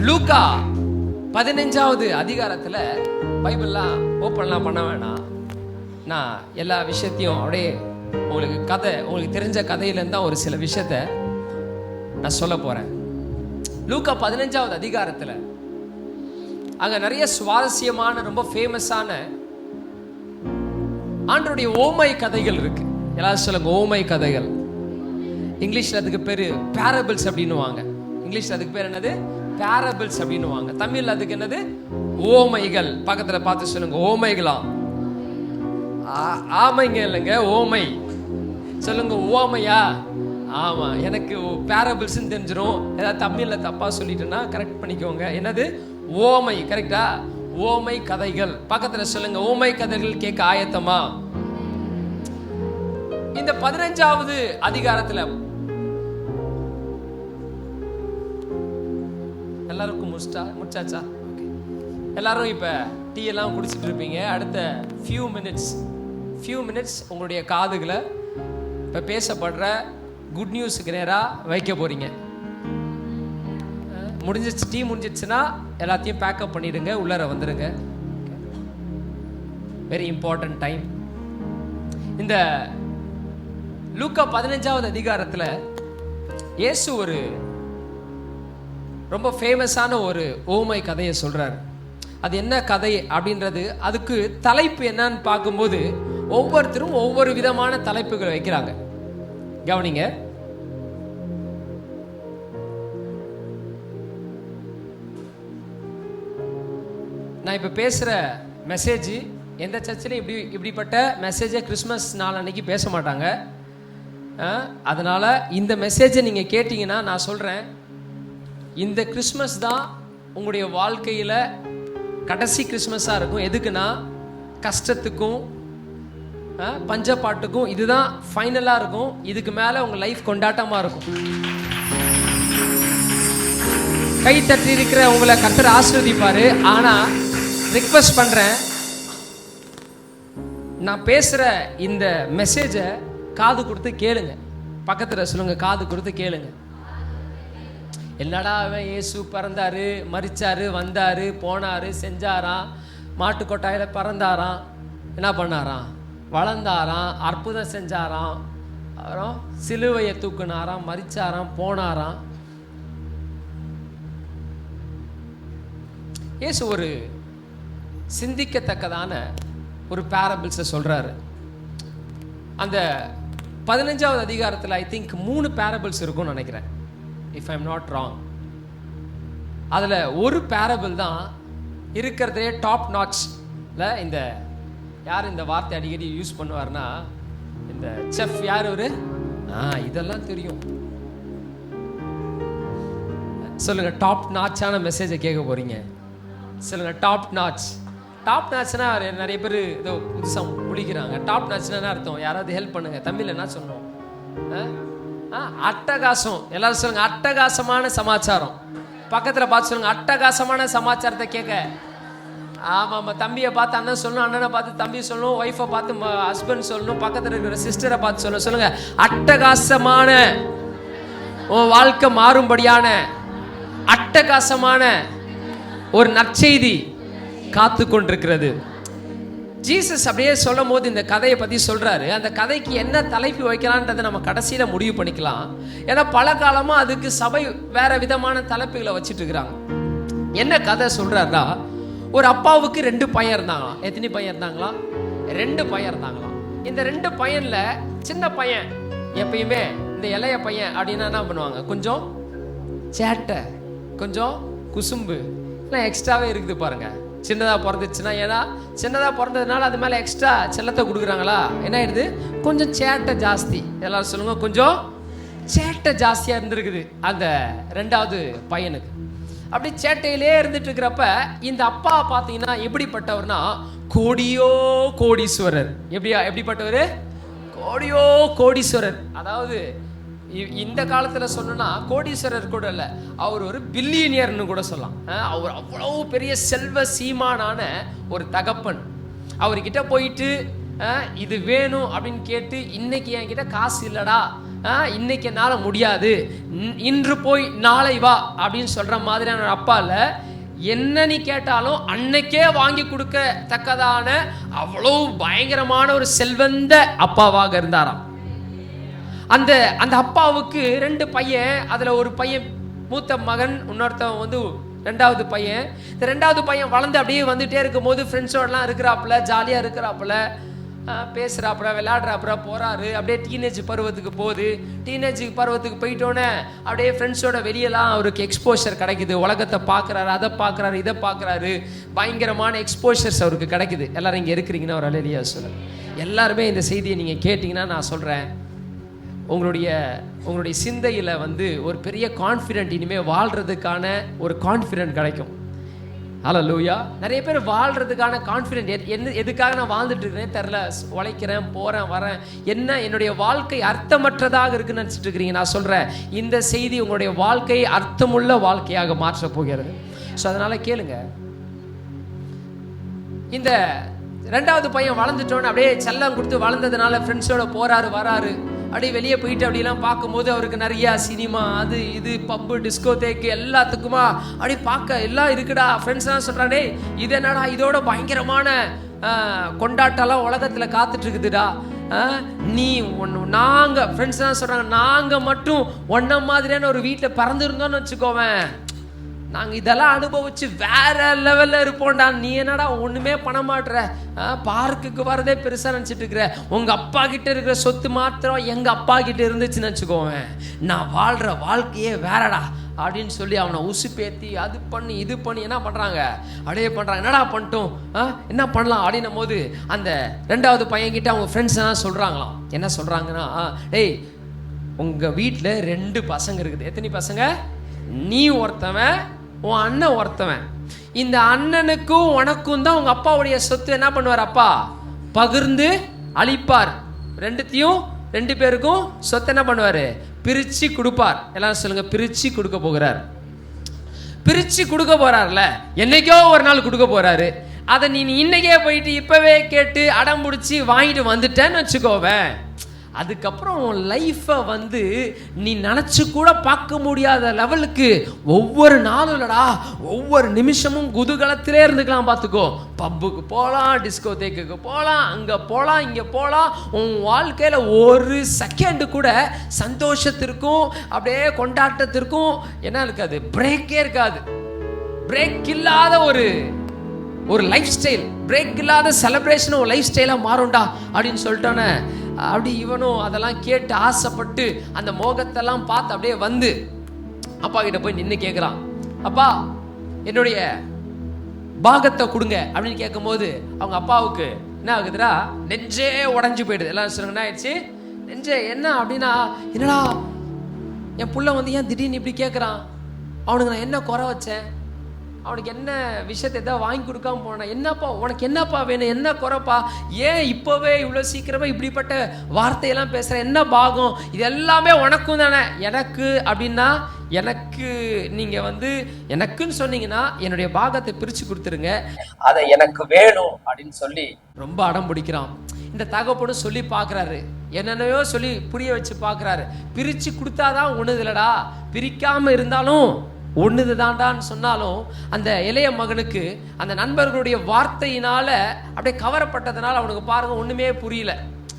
லூக்கா 15வது அதிகாரத்துல பைபிள்லாம் ஓப்பன்லாம் பண்ண வேணாம். நான் எல்லா விஷயத்தையும் அப்படியே உங்களுக்கு தெரிஞ்ச கதையிலேருந்து தான் ஒரு சில விஷயத்த நான் சொல்ல போறேன். லூக்கா 15வது அதிகாரத்துல அங்க நிறைய சுவாரஸ்யமான ரொம்ப ஃபேமஸான ஆண்டருடைய ஓமை கதைகள் இருக்கு. எல்லாரும் சொல்லுங்க, ஓமை கதைகள். இங்கிலீஷ்ல அதுக்கு பேரு பேரபிள்ஸ் அப்படின்னுவாங்க. இங்கிலீஷ்ல அதுக்கு பேர் என்னது? பேரபிள்ஸ் அப்படின்னுவாங்க. தமிழ்ல அதுக்கு என்னது? ஓமைகள். பக்கத்துல பார்த்து சொல்லுங்க, ஓமைகளா? ஆமைங்க இல்லைங்க, ஓமை. சொல்லுங்க, ஓமையா? ஆமா, எனக்கு பேரபிள்ஸ் தெரிஞ்சிடும். ஏதாவது தமிழ்ல தப்பா சொல்லிட்டேன்னா கரெக்ட் பண்ணிக்கோங்க. என்னது? ஓமை. கரெக்டா? ஓமை கதைகள். பக்கத்துல சொல்லுங்க, ஓமை கதைகள் கேட்க ஆயத்தமா? இந்த 15வது அதிகாரத்துல எல்லாருக்கும் முடிச்சாச்சா? எல்லாரும் இப்ப டீ எல்லாம் குடிச்சிட்டு இருப்பீங்க. அடுத்த ஃபியூ மினிட்ஸ் உங்களுடைய காதுகளை இப்ப பேசப்படுற குட் நியூஸுக்கு நேரா வைக்க போறீங்க. டீ முடிஞ்சிச்சுன்னா எல்லாத்தையும் பேக்கப் பண்ணிடுங்க, உள்ளார வந்துடுங்க. Very important time. இந்த லூக்கா 15வது அதிகாரத்துல இயேசு ஒரு ரொம்ப ஃபேமஸான ஒரு ஓமை கதையை சொல்றாரு. அது என்ன கதை அப்படின்றது, அதுக்கு தலைப்பு என்னன்னு பார்க்கும்போது ஒவ்வொருத்தரும் ஒவ்வொரு விதமான தலைப்புகளை வைக்கிறாங்க. கவனிங்க. நான் இப்ப பேசுற மெசேஜ் எந்த சர்ச்சிலையும் இப்படிப்பட்ட மெசேஜை கிறிஸ்மஸ் நாள் அன்னைக்கு பேச மாட்டாங்க. அதனால இந்த மெசேஜை நீங்க கேட்டீங்கன்னா நான் சொல்றேன், இந்த கிறிஸ்மஸ் தான் உங்களுடைய வாழ்க்கையில கடைசி கிறிஸ்மஸா இருக்கும். எதுக்குன்னா கஷ்டத்துக்கும் பஞ்சப்பாட்டுக்கும் இதுதான் ஃபைனலா இருக்கும். இதுக்கு மேல உங்க லைஃப் கொண்டாட்டமா இருக்கும். கை தட்டி இருக்கிற உங்களை கர்த்தர் ஆசீர்வதிப்பாரு. ஆனா ரிக்வெஸ்ட் பண்றேன், நான் பேசுற இந்த மெசேஜை காது கொடுத்து கேளுங்க. பக்கத்துல சொல்லுங்க, காது கொடுத்து கேளுங்க. என்னடா அவன் இயேசு பிறந்தாரு, மரிச்சாரு, வந்தாரு, போனாரு, செஞ்சாராம், மாட்டு கொட்டாயில பறந்தாராம், என்ன பண்ணாராம், வளர்ந்தாராம், அற்புதம் செஞ்சாராம், அப்புறம் சிலுவையை தூக்குனாராம், மரிச்சாராம், போனாராம். இயேசு ஒரு சிந்திக்கத்தக்கதான ஒரு பேரபிள்ஸை சொல்றாரு. அந்த 15வது அதிகாரத்தில் ஐ திங்க் 3 பேரபிள்ஸ் இருக்கும்னு நினைக்கிறேன், if I am not wrong. அதில் ஒரு பேரபிள் தான் இருக்கிறதே டாப் நாட்ச்ல. இந்த யார் இந்த வார்த்தை அடிக்கடி யூஸ் பண்ணுவார்னா, இந்த செஃப் யார் அவரு? இதெல்லாம் தெரியும். சொல்லுங்க, டாப் நாட்சான மெசேஜை கேட்க போறீங்க. சொல்லுங்க, டாப் நாட்ச். டாப் நாட்ச்னா நிறைய பேர் ஏதோ புதுசாக முடிக்கிறாங்க. டாப் நாட்ச்னா என்ன அர்த்தம்? யாராவது ஹெல்ப் பண்ணுங்க. தமிழ் என்ன சொன்னோம்? அட்டகாசம். எல்லாரும் சொல்லுங்க, அட்டகாசமான சமாச்சாரம். பக்கத்துல பார்த்து சொல்லுங்க, அட்டகாசமான சமாச்சாரத்தை கேட்க. ஆமா, தம்பியை பார்த்து அண்ணன் சொல்லணும், அண்ணனை பார்த்து தம்பி சொல்லணும், ஒய்ஃபை பார்த்து ஹஸ்பண்ட் சொல்லணும், பக்கத்துல இருக்கிற சிஸ்டரை பார்த்து சொல்லணும். சொல்லுங்க, அட்டகாசமான உன் வாழ்க்கை மாறும்படியான அட்டகாசமான ஒரு நற்செய்தி காத்து கொண்டிருக்கிறது. ஜீசஸ் அப்படியே சொல்லும் போது இந்த கதையை பத்தி சொல்றாரு. அந்த கதைக்கு என்ன தலைப்பு வைக்கலான்றதை நம்ம கடைசியில முடிவு பண்ணிக்கலாம். ஏன்னா பல காலமா அதுக்கு சபை வேற விதமான தலைப்புகளை வச்சுட்டு இருக்கிறாங்க. என்ன கதை சொல்றாருன்னா, ஒரு அப்பாவுக்கு 2 பையன் இருந்தாங்களாம். எத்தனை பையன் இருந்தாங்களாம்? 2 பையன் இருந்தாங்களாம். இந்த 2 பையன்ல சின்ன பையன் எப்பயுமே இந்த இளைய பையன் அப்படின்னா என்ன பண்ணுவாங்க, கொஞ்சம் சேட்டை, கொஞ்சம் குசும்பு எல்லாம் எக்ஸ்ட்ராவே இருக்குது பாருங்க. சின்னதாக பிறந்துச்சுன்னா, ஏன்னா சின்னதாக பிறந்ததுனால அது மேலே எக்ஸ்ட்ரா செல்லத்தை கொடுக்குறாங்களா, என்ன ஆயிடுது, கொஞ்சம் சேட்டை ஜாஸ்தி. எல்லாரும் சொல்லுங்க, கொஞ்சம் சேட்டை ஜாஸ்தியாக இருந்திருக்குது அந்த 2வது பையனுக்கு. அப்படி சேட்டையிலே இருந்துட்டு இருக்கிறப்ப இந்த அப்பா பார்த்தீங்கன்னா எப்படிப்பட்டவர்னா, கோடீஸ்வரர். எப்படிப்பட்டவர்? கோடீஸ்வரர். அதாவது இந்த காலத்துல சொன்னா கோடீஸ்வரர் கூட இல்ல, அவர் ஒரு பில்லியனியர்னு கூட சொல்லலாம். அவர் அவ்வளவு பெரிய செல்வ சீமானான ஒரு தகப்பன். அவர்கிட்ட போயிட்டு இது வேணும் அப்படின்னு கேட்டு, இன்னைக்கு என்கிட்ட காசு இல்லடா இன்னைக்கு என்னால் முடியாது, இன்று போய் நாளை வா அப்படின்னு சொல்கிற மாதிரியான அப்பா இல்லை. என்ன நீ கேட்டாலும் அன்னைக்கே வாங்கி கொடுக்கத்தக்கதான அவ்வளோ பயங்கரமான ஒரு செல்வந்த அப்பாவாக இருந்தாராம். அந்த அந்த அப்பாவுக்கு 2 பையன். அதில் ஒரு பையன் மூத்த மகன், இன்னொருத்தவன் வந்து 2வது பையன். இந்த 2வது பையன் வளர்ந்து அப்படியே வந்துட்டே இருக்கும்போது ஃப்ரெண்ட்ஸோடலாம் இருக்கிறாப்புல, ஜாலியாக இருக்கிறாப்புல, பேசுகிறாப்புல, விளையாடுறாப்புல, போகிறாரு. அப்படியே டீனேஜ் பருவத்துக்கு போகுது. டீனேஜ் பருவத்துக்கு போயிட்டோன்னே அப்படியே ஃப்ரெண்ட்ஸோட வெளியெல்லாம் அவருக்கு எக்ஸ்போஷர் கிடைக்குது. உலகத்தை பார்க்குறாரு, அதை பார்க்குறாரு, இதை பார்க்குறாரு. பயங்கரமான எக்ஸ்போஷர்ஸ் அவருக்கு கிடைக்குது. எல்லோரும் இங்கே இருக்கிறீங்கன்னா ஒரு அல்லேலூயா சொல்லுங்க. எல்லாருமே இந்த செய்தியை நீங்கள் கேட்டிங்கன்னா நான் சொல்கிறேன், உங்களுடைய சிந்தையில் வந்து ஒரு பெரிய கான்ஃபிடென்ட், இனிமேல் வாழ்கிறதுக்கான ஒரு கான்ஃபிடென்ட் கிடைக்கும். ஹல்லேலூயா. நிறைய பேர் வாழ்கிறதுக்கான கான்ஃபிடென்ட், எதுக்காக நான் வாழ்ந்துட்டு இருக்கிறேன் தெரில, உழைக்கிறேன், போகிறேன், வரேன், என்ன என்னுடைய வாழ்க்கை அர்த்தமற்றதாக இருக்குன்னு நினச்சிட்டு இருக்கிறீங்க. நான் சொல்கிறேன், இந்த செய்தி உங்களுடைய வாழ்க்கையை அர்த்தமுள்ள வாழ்க்கையாக மாற்றப் போகிறது. ஸோ அதனால் கேளுங்க. இந்த 2வது பையன் வளர்ந்துட்டோன்னு அப்படியே செல்லம் கொடுத்து வளர்ந்ததுனால ஃப்ரெண்ட்ஸோட போகிறாரு, வராரு. அப்படியே வெளியே போயிட்டு அப்படிலாம் பார்க்கும்போது அவருக்கு நிறையா சினிமா, அது இது, பப்பு, டிஸ்கோ தேக்கு, எல்லாத்துக்குமா அப்படி பார்க்க எல்லாம் இருக்குடா. ஃப்ரெண்ட்ஸ்லாம் சொல்கிறானே, இது என்னடா, இதோட பயங்கரமான கொண்டாட்டம்லாம் உலகத்தில் காத்துட்ருக்குதுடா. நீ நாங்கள் ஃப்ரெண்ட்ஸ்லாம் சொல்கிறாங்க, நாங்கள் மட்டும் ஒன்றை மாதிரியான ஒரு வீட்டில் பிறந்திருந்தோன்னு வச்சுக்கோவேன், நாங்கள் இதெல்லாம் அனுபவிச்சு வேற லெவலில் இருப்போம்டா. நீ என்னடா ஒன்றுமே பண்ண மாட்டுற, பார்க்குக்கு வரதே பெருசாக நினச்சிட்டு இருக்கிற, உங்கள் அப்பா கிட்ட இருக்கிற சொத்து மாத்திரம் எங்கள் அப்பா கிட்ட இருந்துச்சுன்னு வச்சுக்கோவேன், நான் வாழ்கிற வாழ்க்கையே வேறடா அப்படின்னு சொல்லி அவனை உசுப்பேத்தி அது பண்ணி இது பண்ணி என்ன பண்ணுறாங்க, அப்படியே பண்ணுறாங்க. என்னடா பண்ணிட்டோம், என்ன பண்ணலாம் அப்படின்னும் போது அந்த 2வது பையன்கிட்ட அவங்க ஃப்ரெண்ட்ஸ் எல்லாம் சொல்கிறாங்களாம். என்ன சொல்கிறாங்கன்னா, டேய் உங்கள் வீட்டில் 2 பசங்க இருக்குது. எத்தனை பசங்க? நீ ஒருத்தவன், உன் அண்ணன் ஒருத்தவன். இந்த அண்ணனுக்கும் உனக்கும் தான் உங்க அப்பாவுடைய சொத்து என்ன பண்ணுவார், அப்பா பகிர்ந்து அளிப்பார். 2 பேருக்கும் சொத்து என்ன பண்ணுவார், பிரிச்சு கொடுப்பார். எல்லாரும் சொல்லுங்க, பிரிச்சு கொடுக்க போகிறார். பிரிச்சு கொடுக்க போறார்ல, என்னைக்கோ ஒரு நாள் கொடுக்க போறாரு. அதை நீ இன்னைக்கே போயிட்டு இப்பவே கேட்டு அடம் பிடிச்சி வாங்கிட்டு வந்துட்டேன்னு வச்சுக்கோவேன், அதுக்கப்புறம் உன் லைஃப்பை வந்து நீ நினச்சி கூட பார்க்க முடியாத லெவலுக்கு ஒவ்வொரு நாளும் இல்லடா, ஒவ்வொரு நிமிஷமும் குதூகலத்திலே இருந்துக்கலாம். பார்த்துக்கோ, பப்புக்கு போகலாம், டிஸ்கோ தேக்குக்கு போகலாம், அங்கே போகலாம், இங்கே போகலாம். உன் வாழ்க்கையில் ஒரு செகண்டு கூட சந்தோஷத்திற்கும் அப்படியே கொண்டாட்டத்திற்கும் என்ன இருக்காது, பிரேக்கே இருக்காது. பிரேக் இல்லாத ஒரு லைஃப் ஸ்டைல், பிரேக் இல்லாத செலிப்ரேஷன் ஒரு லைஃப் ஸ்டைலாக மாறும்டா அப்படின்னு சொல்லிட்டோன்னே அப்படி இவனும் அதெல்லாம் கேட்டு ஆசைப்பட்டு அந்த மோகத்தெல்லாம் பார்த்து அப்படியே வந்து அப்பா கிட்ட போய் நின்று கேட்குறான், அப்பா என்னுடைய பாகத்தை கொடுங்க அப்படின்னு கேட்கும்போது அவங்க அப்பாவுக்கு என்ன ஆகுதுடா, நெஞ்சே உடஞ்சி போயிடுது. எல்லாம் சொல்லுங்க, என்ன ஆயிடுச்சு, நெஞ்சே என்ன அப்படின்னா, என்னடா என் புள்ள வந்து ஏன் திடீர்னு இப்படி கேட்குறான், அவனுக்கு நான் என்ன குறை வச்சேன், அவனுக்கு என்ன விஷயத்தை எதாவது வாங்கி கொடுக்காம போனேன், என்னப்பா உனக்கு என்னப்பா வேணும், என்ன குறைப்பா, ஏன் இப்போவே இவ்வளோ சீக்கிரமா இப்படிப்பட்ட வார்த்தையெல்லாம் பேசுகிறேன், என்ன பாகம், இது எல்லாமே உனக்கும் தானே. எனக்கு அப்படின்னா, எனக்கு நீங்கள் வந்து எனக்குன்னு சொன்னீங்கன்னா என்னுடைய பாகத்தை பிரித்து கொடுத்துருங்க, அதை எனக்கு வேணும் அப்படின்னு சொல்லி ரொம்ப அடம் பிடிக்கிறான். இந்த தகப்பனும் சொல்லி பார்க்குறாரு, என்னென்னையோ சொல்லி புரிய வச்சு பார்க்குறாரு. பிரித்து கொடுத்தாதான் ஒன்றுது இல்லடா, பிரிக்காமல் இருந்தாலும் ஒன்றுது தாண்டான்னு சொன்னாலும் அந்த இளைய மகனுக்கு அந்த நண்பர்களுடைய வார்த்தையினால அப்படியே கவரப்பட்டதுனால அவனுக்கு பாருங்க ஒன்றுமே புரியல.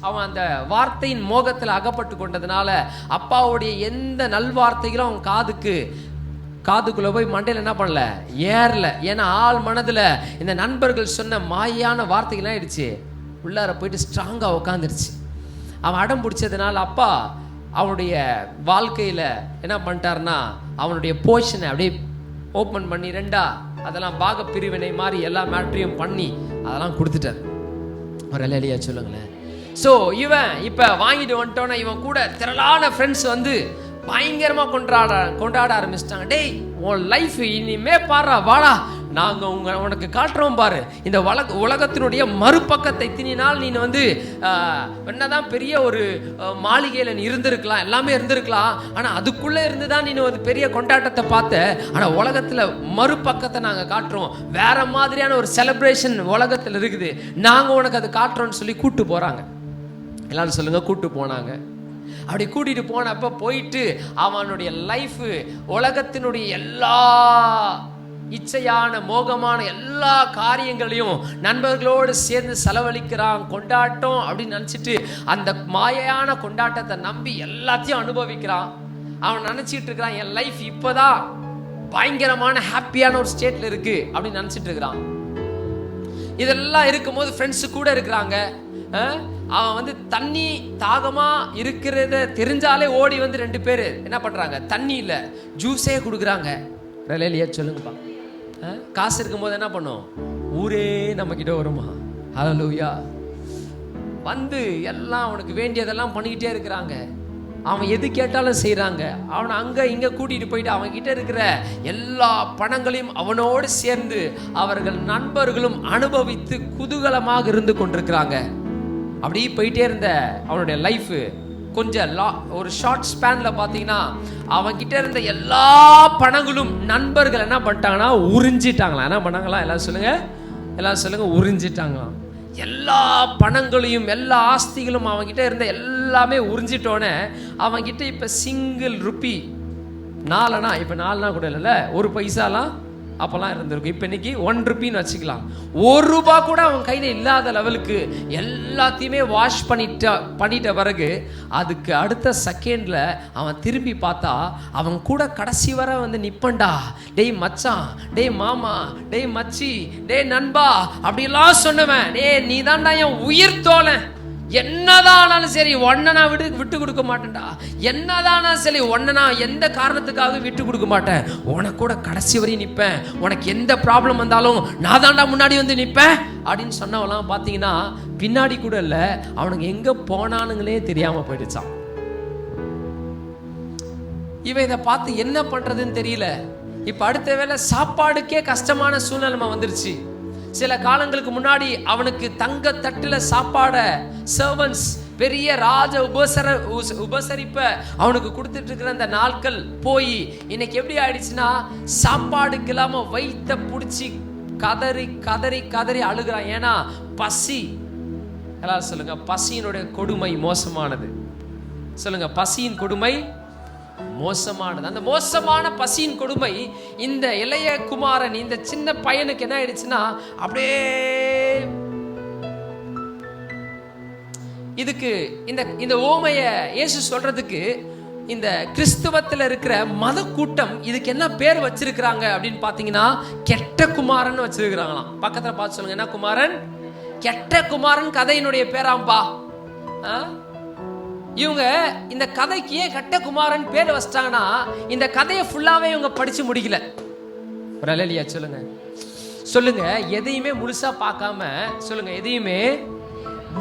அவன் அந்த வார்த்தையின் மோகத்தில் அகப்பட்டு கொண்டதுனால அப்பாவுடைய எந்த நல்வார்த்தைகளும் அவன் காதுக்குள்ளே போய் மண்டையில் என்ன பண்ணல, ஏறல. ஏன்னா ஆள் மனதில் இந்த நண்பர்கள் சொன்ன மாயான வார்த்தைகள்லாம் ஆயிடுச்சு, உள்ளார போயிட்டு ஸ்ட்ராங்காக உட்காந்துருச்சு. அவன் அடம் பிடிச்சதுனால அப்பா அவனுடைய வாழ்க்கையில் என்ன பண்ணிட்டாருன்னா, அவனுடைய போர்ஷனை அப்படியே ஓப்பன் பண்ணி 2 அதெல்லாம் பாக பிரிவினை மாதிரி எல்லா மேட்ரியும் பண்ணி அதெல்லாம் கொடுத்துட்டார். ஒரு இல்லையா சொல்லுங்களேன். ஸோ இவன் இப்போ வாங்கிட்டு வந்துட்டோன்னா இவன் கூட திரளான ஃப்ரெண்ட்ஸ் வந்து பயங்கரமாக கொண்டாட ஆரம்பிச்சிட்டாங்க. டேய் உன் லைஃப் இனிமே பாரு, வாடா நாங்கள் உனக்கு காட்டுறோம் பாரு, இந்த உலகத்தினுடைய மறுபக்கத்தை தினால் நீ வந்து என்னதான் பெரிய ஒரு மாளிகையில் நீ இருந்திருக்கலாம், எல்லாமே இருந்திருக்கலாம், ஆனால் அதுக்குள்ளே இருந்து தான் நீ ஒரு பெரிய கொண்டாட்டத்தை பார்த்த. ஆனால் உலகத்தில் மறுபக்கத்தை நாங்கள் காட்டுறோம், வேற மாதிரியான ஒரு செலிப்ரேஷன் உலகத்தில் இருக்குது, நாங்கள் உனக்கு அது காட்டுறோன்னு சொல்லி கூப்பிட்டு போகிறாங்க. எல்லாரும் சொல்லுங்க, கூப்பிட்டு போனாங்க. அப்படி கூட்டிட்டு போனப்ப போயிட்டு அவனுடைய லைஃப் உலகத்தினுடைய எல்லா இச்சையான மோகமான எல்லா காரியங்களையும் நண்பர்களோடு சேர்ந்து செலவழிக்கிறான், கொண்டாட்டம் அப்படின்னு நினச்சிட்டு அந்த மாயையான கொண்டாட்டத்தை நம்பி எல்லாத்தையும் அனுபவிக்கிறான். அவன் நினச்சிட்டு இருக்கிறான் என் லைஃப் இப்போதான் பயங்கரமான ஹாப்பியான ஒரு ஸ்டேட்ல இருக்கு அப்படின்னு நினச்சிட்டு இருக்கிறான். இதெல்லாம் இருக்கும்போது ஃப்ரெண்ட்ஸு கூட இருக்கிறாங்க. அவன் வந்து தண்ணி தாகமா இருக்கிறத தெரிஞ்சாலே ஓடி வந்து 2 பேர் என்ன பண்றாங்க, தண்ணி இல்லை ஜூஸே கொடுக்குறாங்க. இல்லையா சொல்லுங்கப்பா. காசு இருக்கும்போது என்ன பண்ணும், ஊரே நம்ம கிட்ட வருமா? ஹல்லேலூயா. வந்து எல்லாம் அவனுக்கு வேண்டியதெல்லாம் பண்ணிக்கிட்டே இருக்கிறாங்க. அவன் எது கேட்டாலும் செய்கிறாங்க. அவனை அங்கே இங்கே கூட்டிகிட்டு போயிட்டு அவன்கிட்ட இருக்கிற எல்லா பணங்களையும் அவனோடு சேர்ந்து அவர்கள் நண்பர்களும் அனுபவித்து குதூகலமாக இருந்து கொண்டிருக்கிறாங்க. அப்படி போயிட்டே இருந்த அவனுடைய லைஃபு கொஞ்சம் ஒரு ஷார்ட் ஸ்பேனில் பார்த்தீங்கன்னா அவன்கிட்ட இருந்த எல்லா பணங்களும் நண்பர்கள் என்ன பண்ணிட்டாங்கன்னா உறிஞ்சிட்டாங்களாம். என்ன பண்ணாங்களாம்? எல்லாம் சொல்லுங்க, உறிஞ்சிட்டாங்களாம். எல்லா பணங்களையும் எல்லா ஆஸ்திகளும் அவன்கிட்ட இருந்த எல்லாமே உறிஞ்சிட்டோன்னே அவன்கிட்ட இப்போ சிங்கிள் ருப்பி 4 அணா, இப்போ 4 அணா கூட இல்லைல்ல, 1 பைசாலாம் அப்போல்லாம் இருந்திருக்கும். இப்போ இன்னைக்கு 1 ருப்பின்னு வச்சுக்கலாம். 1 ரூபா கூட அவன் கையில் இல்லாத லெவலுக்கு எல்லாத்தையுமே வாஷ் பண்ணிட்ட பிறகு அதுக்கு அடுத்த செகண்டில் அவன் திரும்பி பார்த்தா அவன் கூட கடைசி வரை வந்து நிப்பண்டா. டேய் மச்சான், டேய் மாமா, டேய் மச்சி, டேய் நண்பா அப்படிலாம் சொன்னவன், டேய் நீ தான்டா என் உயிர் தோழன், என்னதானாலும் சரி ஒன்ன நான் விட்டு கொடுக்க மாட்டேன்டா, என்னதானா சரி ஒன்ன நான் எந்த காரணத்துக்காக விட்டு கொடுக்க மாட்டேன், உனக்கு கூட கடைசி வரையும் நிற்பேன், உனக்கு எந்த ப்ராப்ளம் வந்தாலும் நான் தான்டா முன்னாடி வந்து நிற்பேன் அப்படின்னு சொன்னவெல்லாம் பார்த்தீங்கன்னா பின்னாடி கூட இல்லை, அவனுக்கு எங்க போனானுங்களே தெரியாம போயிடுச்சான். இவன் இதை பார்த்து என்ன பண்றதுன்னு தெரியல. இப்ப அடுத்த வேளை சாப்பாடுக்கே கஷ்டமான சூழ்நிலை வந்துருச்சு. சில காலங்களுக்கு முன்னாடி அவனுக்கு தங்க தட்டுல சாப்பாட சர்வன்ஸ் பெரிய ராஜ உபசரிப்ப அவனுக்கு கொடுத்துட்டு இருக்கிற அந்த நாட்கள் போய் இன்னைக்கு எப்படி ஆயிடுச்சுன்னா சாப்பாடுக்கு இல்லாம வயித்தை பிடிச்சி கதறி கதறி கதறி அழுகிறான். ஏன்னா பசி. எல்லாரும் சொல்லுங்க, பசியினுடைய கொடுமை மோசமானது. சொல்லுங்க, பசியின் கொடுமை மோசமானது. அந்த மோசமான பசியின் கொடுமை இந்த இளைய குமாரன், இந்த சின்ன பையனுக்கு என்ன ஆயிடுச்சுன்னா அப்படியே இதுக்கு இந்த ஓமைய இயேசு சொல்றதுக்கு இந்த கிறிஸ்துவத்தில் இருக்கிற மத கூட்டம் இதுக்கு என்ன பேர் வச்சிருக்கிறாங்க அப்படின்னு பாத்தீங்கன்னா கெட்ட குமாரன் வச்சிருக்கிறாங்களாம். பக்கத்துல பார்த்து சொல்லுங்க, என்ன குமாரன்? கெட்ட குமாரன் கதையினுடைய பேராம்பா. இவங்க இந்த கதைக்கு ஏன் கெட்ட குமாரன் பேர் வச்சிட்டாங்கன்னா இந்த கதையை ஃபுல்லாவே இவங்க படிச்சு முடிக்கல. இல்லையா சொல்லுங்க, சொல்லுங்க. எதையுமே முழுசா பார்க்காம, சொல்லுங்க, எதையுமே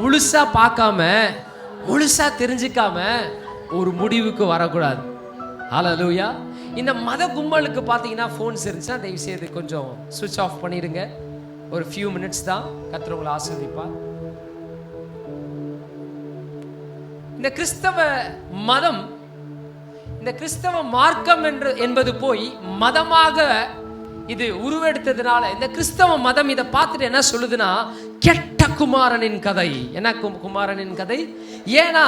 முழுசா பார்க்காம முழுசா தெரிஞ்சுக்காம ஒரு முடிவுக்கு வரக்கூடாது. ஹல்லேலூயா. இந்த மத கும்பலுக்கு பார்த்தீங்கன்னா ஃபோன்ஸ் இருந்துச்சுன்னா தயவு செய்து கொஞ்சம் சுவிட்ச் ஆஃப் பண்ணிடுங்க. ஒரு ஃபியூ மினிட்ஸ் தான். கர்த்தர் உங்களை ஆசீர்வதிப்பார். இந்த கிறிஸ்தவ மதம், இந்த கிறிஸ்தவ மார்க்கம் என்பது போய் மதமாக இது உருவெடுத்ததுனால இந்த கிறிஸ்தவ மதம் இதை பார்த்துட்டு என்ன சொல்லுதுன்னா கெட்ட குமாரனின் கதை. என்ன குமாரனின் கதை? ஏன்னா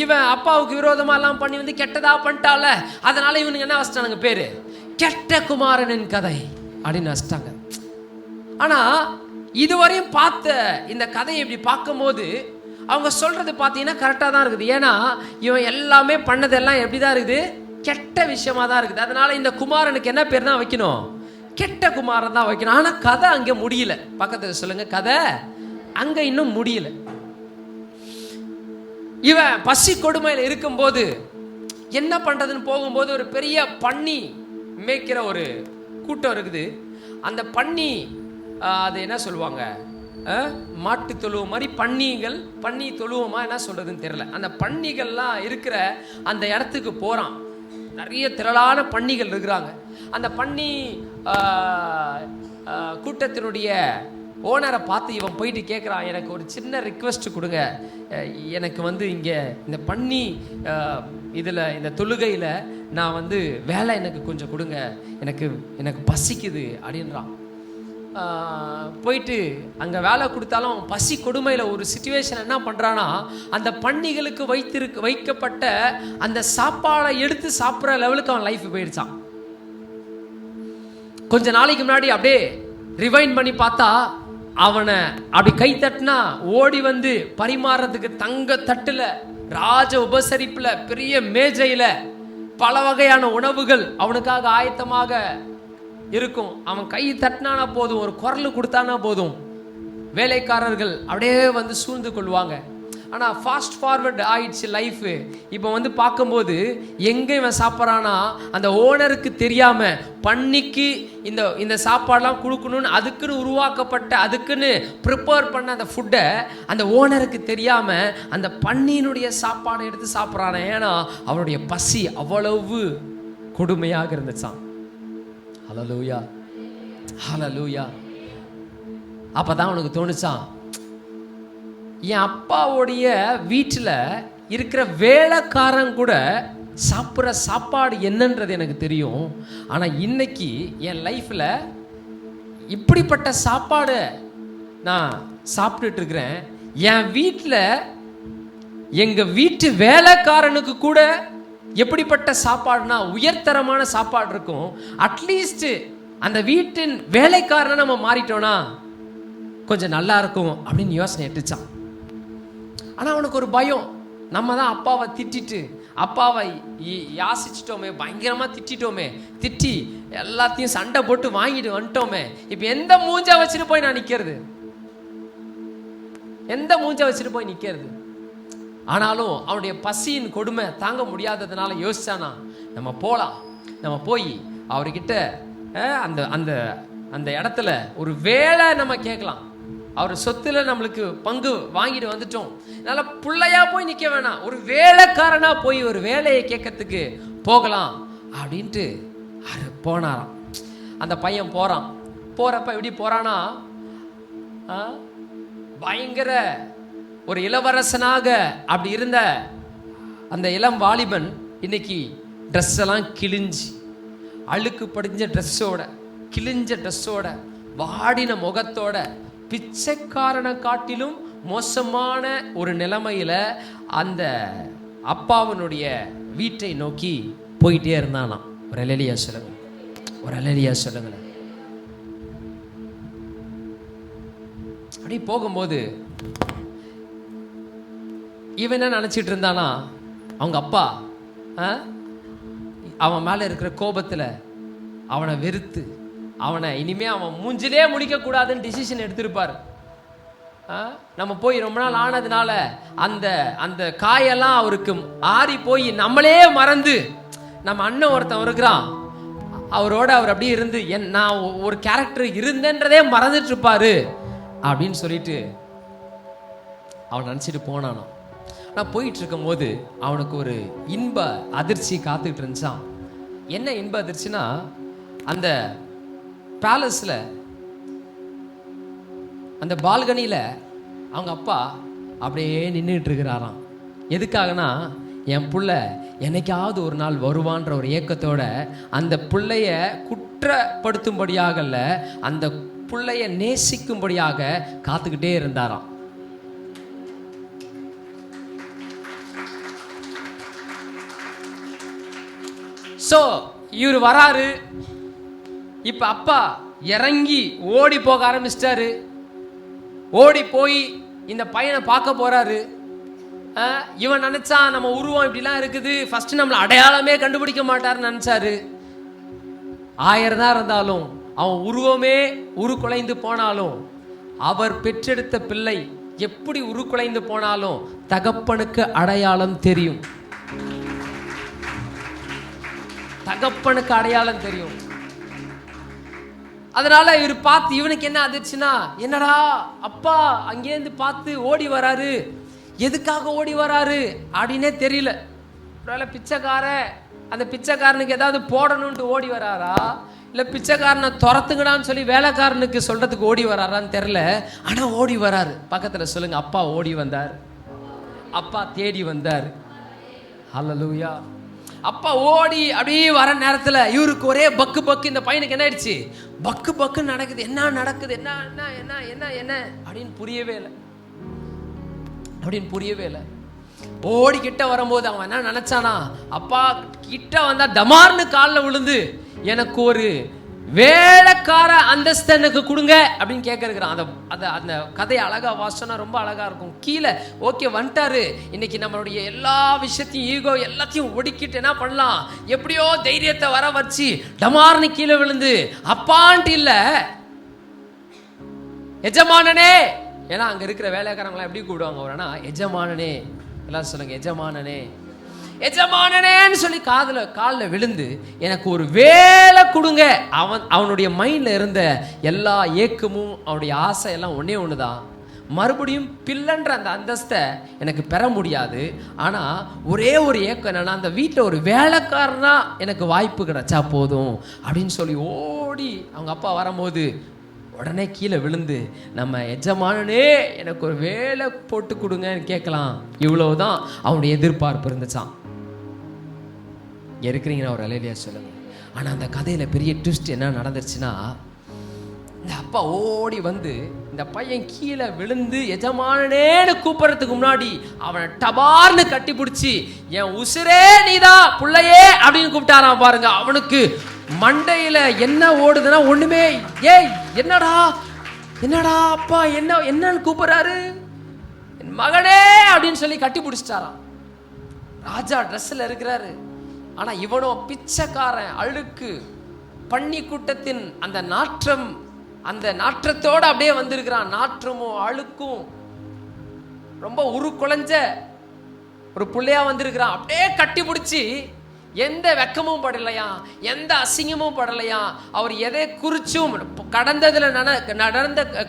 இவன் அப்பாவுக்கு விரோதமா எல்லாம் பண்ணி வந்து கெட்டதா பண்ணிட்டால, அதனால இவனுக்கு என்ன வச்சிட்டானுங்க பேரு? கெட்ட குமாரனின் கதை அப்படின்னு வச்சிட்டாங்க. ஆனா இதுவரையும் பார்த்த இந்த கதையை இப்படி பார்க்கும்போது அவங்க சொல்றது பார்த்தீங்கன்னா கரெக்டாக தான் இருக்குது. ஏன்னா இவன் எல்லாமே பண்ணதெல்லாம் எப்படி தான் இருக்குது? கெட்ட விஷயமா தான் இருக்குது. அதனால இந்த குமாரனுக்கு என்ன பேர் தான் வைக்கணும்? கெட்ட குமாரன் தான் வைக்கணும். ஆனால் கதை அங்கே முடியல. பக்கத்தில் சொல்லுங்க, கதை அங்கே இன்னும் முடியல. இவன் பசி கொடுமையில் இருக்கும்போது என்ன பண்றதுன்னு போகும்போது ஒரு பெரிய பன்னி மேய்க்கிற ஒரு கூட்டம் இருக்குது. அந்த பன்னி அது என்ன சொல்லுவாங்க, மாட்டு தொழுவ மாதிரி பன்னி தொழுவமா என்ன சொல்றதுன்னு தெரியல. அந்த பன்னிகள்லாம் இருக்கிற அந்த இடத்துக்கு போறான். நிறைய திரளான பன்னிகள் இருக்கிறாங்க. அந்த பன்னி கூட்டத்தினுடைய ஓனரை பார்த்து இவன் போயிட்டு கேட்குறான், எனக்கு ஒரு சின்ன ரிக்வெஸ்ட் கொடுங்க, எனக்கு வந்து இங்கே இந்த பன்னி இதில் இந்த தொழுகையில் நான் வந்து வேலை எனக்கு கொஞ்சம் கொடுங்க, எனக்கு பசிக்குது அப்படின்றான். போயிட்டு அங்கே வேலை கொடுத்தாலும் பசி கொடுமையில் ஒரு சிச்சுவேஷன் என்ன பண்ணுறான்னா, அந்த பன்னிகளுக்கு வைக்கப்பட்ட அந்த சாப்பாடை எடுத்து சாப்பிட்ற லெவலுக்கு அவன் லைஃப் போயிடுச்சான். கொஞ்ச நாளைக்கு முன்னாடி அப்படியே ரிவைண்ட் பண்ணி பார்த்தா, அவனை அப்படி கை தட்டினா ஓடி வந்து பரிமாறதுக்கு தங்க தட்டுல, ராஜ உபசரிப்புல, பெரிய மேஜையில பல வகையான உணவுகள் அவனுக்காக ஆயத்தமாக இருக்கும். அவன் கை தட்டினானா போதும், ஒரு குரல் கொடுத்தானா போதும், வேலைக்காரர்கள் அப்படியே வந்து சூழ்ந்து கொள்வாங்க. ஆனால் ஃபாஸ்ட் ஃபார்வர்ட் ஆயிடுச்சு லைஃப். இப்போ வந்து பார்க்கும்போது எங்கே இவன் சாப்பிட்றானா, அந்த ஓனருக்கு தெரியாமல் பன்னிக்கு இந்த சாப்பாடெலாம் கொடுக்கணும்னு அதுக்குன்னு உருவாக்கப்பட்ட, அதுக்குன்னு ப்ரிப்பேர் பண்ண அந்த ஃபுட்டை அந்த ஓனருக்கு தெரியாமல் அந்த பன்னியினுடைய சாப்பாடை எடுத்து சாப்பிட்றானா. ஏன்னா அவனுடைய பசி அவ்வளவு கொடுமையாக இருந்துச்சான். ஹல்லேலூயா, ஹல்லேலூயா. அப்பதான் அவனுக்கு தோணுச்சான், என் அப்பாவுடைய வீட்டில் இருக்கிற வேலைக்காரன் கூட சாப்பிட்ற சாப்பாடு என்னன்றது எனக்கு தெரியும். ஆனால் இன்னைக்கு என் லைஃப்பில் இப்படிப்பட்ட சாப்பாடு நான் சாப்பிட்டுட்டு இருக்கிறேன். என் வீட்டில் எங்கள் வீட்டு வேலைக்காரனுக்கு கூட எப்படிப்பட்ட சாப்பாடுனா உயர்தரமான சாப்பாடு இருக்கும். அட்லீஸ்ட் அந்த வீட்டின் வேலைக்காரனை நம்ம மாறிட்டோம்னா கொஞ்சம் நல்லா இருக்கும் அப்படின்னு யோசனை எட்டுச்சான். ஆனால் அவனுக்கு ஒரு பயம், நம்ம தான் அப்பாவை திட்டிட்டு, அப்பாவை யாசிச்சிட்டோமே, பயங்கரமாக திட்டோமே, திட்டி எல்லாத்தையும் சண்டை போட்டு வாங்கிட்டு வந்துட்டோமே, இப்போ எந்த மூஞ்சா வச்சுட்டு போய் நான் நிற்கிறது, எந்த மூஞ்சா வச்சுட்டு போய் நிற்கிறது. ஆனாலும் அவனுடைய பசியின் கொடுமை தாங்க முடியாததுனால யோசிச்சானா, நம்ம போகலாம், நம்ம போய் அவர்கிட்ட அந்த அந்த அந்த இடத்துல ஒரு வேலை நம்ம கேட்கலாம். அவர் சொத்துல நம்மளுக்கு பங்கு வாங்கிட்டு வந்துட்டோம், அதனால பிள்ளையா போய் நிற்க வேணாம், ஒரு வேலைக்காரனா போய் ஒரு வேலையை கேட்கறதுக்கு போகலாம் அப்படின்ட்டு போனாராம். அந்த பையன் போறான். போறப்ப எப்படி போறானா, பயங்கர ஒரு இளவரசனாக அப்படி இருந்த அந்த இளம் வாலிபன் இன்னைக்கு ட்ரெஸ் எல்லாம் கிழிஞ்சு, அழுக்கு படிஞ்ச ட்ரெஸ்ஸோட, கிழிஞ்ச ட்ரெஸ்ஸோட, வாடின முகத்தோட, பிச்சைக்காரனை காட்டிலும் மோசமான ஒரு நிலைமையில அந்த அப்பாவனுடைய வீட்டை நோக்கி போயிட்டே இருந்தானாம். ஒரு அல்லேலூயா சொல்லுங்க, ஒரு அல்லேலூயா சொல்லுங்க. அப்படி போகும்போது இவன் என்ன நினைச்சிட்டு இருந்தானா, அவங்க அப்பா அவன் மேல இருக்கிற கோபத்துல அவனை வெறுத்து, அவனை இனிமே அவன் மூஞ்சிலே முடிக்க கூடாதுன்னு டிசிஷன் எடுத்திருப்பார். நம்ம போய் ரொம்ப நாள் ஆனதுனால அந்த அந்த காயெல்லாம் அவருக்கு ஆறி போய் நம்மளே மறந்து, நம்ம அண்ணன் ஒருத்தன் இருக்கிறான், அவரோட அவர் அப்படியே இருந்து நான் ஒரு கேரக்டர் இருந்தேன்றதே மறந்துட்டு இருப்பாரு அப்படின்னு சொல்லிட்டு அவன் நினச்சிட்டு போனானோ. நான் போயிட்டு இருக்கும் போது அவனுக்கு ஒரு இன்ப அதிர்ச்சி காத்துக்கிட்டு இருந்துச்சான். என்ன இன்ப அதிர்ச்சினா, அந்த பேலஸில் அந்த பால்கனியில் அவங்க அப்பா அப்படியே நின்றுட்டு இருக்கிறாராம். எதுக்காகனா, என் பிள்ளை என்னைக்காவது ஒரு நாள் வருவான்ற ஒரு ஏக்கத்தோட அந்த பிள்ளைய குற்றப்படுத்தும்படியாக இல்லை, அந்த பிள்ளைய நேசிக்கும்படியாக காத்துக்கிட்டே இருந்தாராம். ஸோ இவர் வராரு. இப்போ அப்பா இறங்கி ஓடி போக ஆரம்பிச்சிட்டாரு. ஓடி போய் இந்த பையனை பார்க்க போறாரு. இவன் நினைச்சா நம்ம உருவம் இப்படிலாம் இருக்குது, ஃபர்ஸ்ட் நம்மளை அடையாளமே கண்டுபிடிக்க மாட்டாருன்னு நினைச்சாரு. 1000 தான் இருந்தாலும், அவன் உருவமே உருக்குலைந்து போனாலும், அவர் பெற்றெடுத்த பிள்ளை எப்படி உருக்குலைந்து போனாலும் தகப்பனுக்கு அடையாளம் தெரியும். தகப்பனுக்கு அடையாளம் தெரியும். அதனால இவர் பார்த்து, இவனுக்கு என்ன அதிர்ச்சினா, என்னடா அப்பா அங்கேருந்து பார்த்து ஓடி வராரு, எதுக்காக ஓடி வராரு அப்படின்னே தெரியல. ஒருவேளை பிச்சைக்காரன், அந்த பிச்சைக்காரனுக்கு ஏதாவது போடணும்ட்டு ஓடி வராரா, இல்லை பிச்சைக்காரனை துரத்துங்கடான்னு சொல்லி வேலைக்காரனுக்கு சொல்றதுக்கு ஓடி வராரான்னு தெரியல. ஆனால் ஓடி வராரு. பக்கத்தில் சொல்லுங்க, அப்பா ஓடி வந்தார், அப்பா தேடி வந்தார். ஹல்லேலூயா. அப்பா ஓடி அப்படியே வர நேரத்தில் இவருக்கு ஒரே பக்கு பக்கு. இந்த பையனுக்கு என்ன ஆயிடுச்சு? பக்கு பக்குன்னு நடக்குது. என்ன நடக்குது? என்ன என்ன என்ன என்ன என்ன அப்படின்னு புரியவே இல்லை. ஓடி கிட்ட வரும்போது அவன் என்ன நினைச்சானா, அப்பா கிட்ட வந்தா டமார்னு காலில் விழுந்து எனக்கு ஒரு வேலைக்கார அந்தஸ்து எனக்கு கொடுங்க அப்படின்னு கேட்கறான். அந்த கதையை அழகா வாசனா ரொம்ப அழகா இருக்கும். கீழே ஓகே வந்துட்டாரு. இன்னைக்கு நம்மளுடைய எல்லா விஷயத்தையும் ஈகோ எல்லாத்தையும் ஒடுக்கிட்டு என்ன பண்ணலாம், எப்படியோ தைரியத்தை வர வச்சு டமார்னு கீழே விழுந்து அப்பான்ட்டு இல்ல எஜமானனே. ஏன்னா அங்க இருக்கிற வேலைக்காரங்களாம் எப்படி கூப்பிடுவாங்க அவரனா, எஜமானனே. எல்லாம் சொல்லுங்க, எஜமானனே எஜமானனேன்னு சொல்லி காலில் விழுந்து எனக்கு ஒரு வேலை கொடுங்க. அவனுடைய மைண்ட்ல இருந்த எல்லா ஏக்கமும் அவனுடைய ஆசை எல்லாம் ஒண்ணு தான், மறுபடியும் பிள்ளன்ற அந்த அந்தஸ்தை எனக்கு பெற முடியாது. ஆனா ஒரே ஒரு ஏக்கம் என்னன்னா, அந்த வீட்டில் ஒரு வேலைக்காரனா எனக்கு வாய்ப்பு கிடைச்சா போதும் அப்படின்னு சொல்லி ஓடி அவங்க அப்பா வரும்போது உடனே கீழே விழுந்து நம்ம எஜமானனே எனக்கு ஒரு வேலை போட்டு கொடுங்கன்னு கேட்கலாம். இவ்வளவுதான் அவனுடைய எதிர்பார்ப்பு இருந்துச்சான். இருக்கிறீங்கன்னா ஒரு அலையிலையா சொல்லுங்க. ஆனா அந்த கதையில பெரிய ட்விஸ்ட் என்ன நடந்துருச்சுன்னா, இந்த அப்பா ஓடி வந்து இந்த பையன் கீழே விழுந்து எஜமானனேன்னு கூப்பிடுறதுக்கு முன்னாடி அவனை டபார்னு கட்டி பிடிச்சி என் உசுரே நீதான் புள்ளையே அப்படின்னு கூப்பிட்டாரான் பாருங்க. அவனுக்கு மண்டையில என்ன ஓடுதுன்னா ஒண்ணுமே, ஏய் என்னடா என்னடா அப்பா என்னன்னு கூப்பிடுறாரு, என் மகனே அப்படின்னு சொல்லி கட்டி பிடிச்சிட்டாராம். ராஜா ட்ரெஸ்ல இருக்கிறாரு. ஆனா இவனோ பிச்சைக்காரன், அழுக்கு பன்னி கூட்டத்தின் அந்த நாற்றத்தோட அப்படியே வந்திருக்கிறான். நாற்றமும் அழுக்கும் ரொம்ப உருக்குலைஞ்ச ஒரு புள்ளையா வந்திருக்கிறான். அப்படியே கட்டி பிடிச்சி எந்த வெக்கமும் படலையா, எந்த அசிங்கமும் படலையா. அவர் எதை குறிச்சும்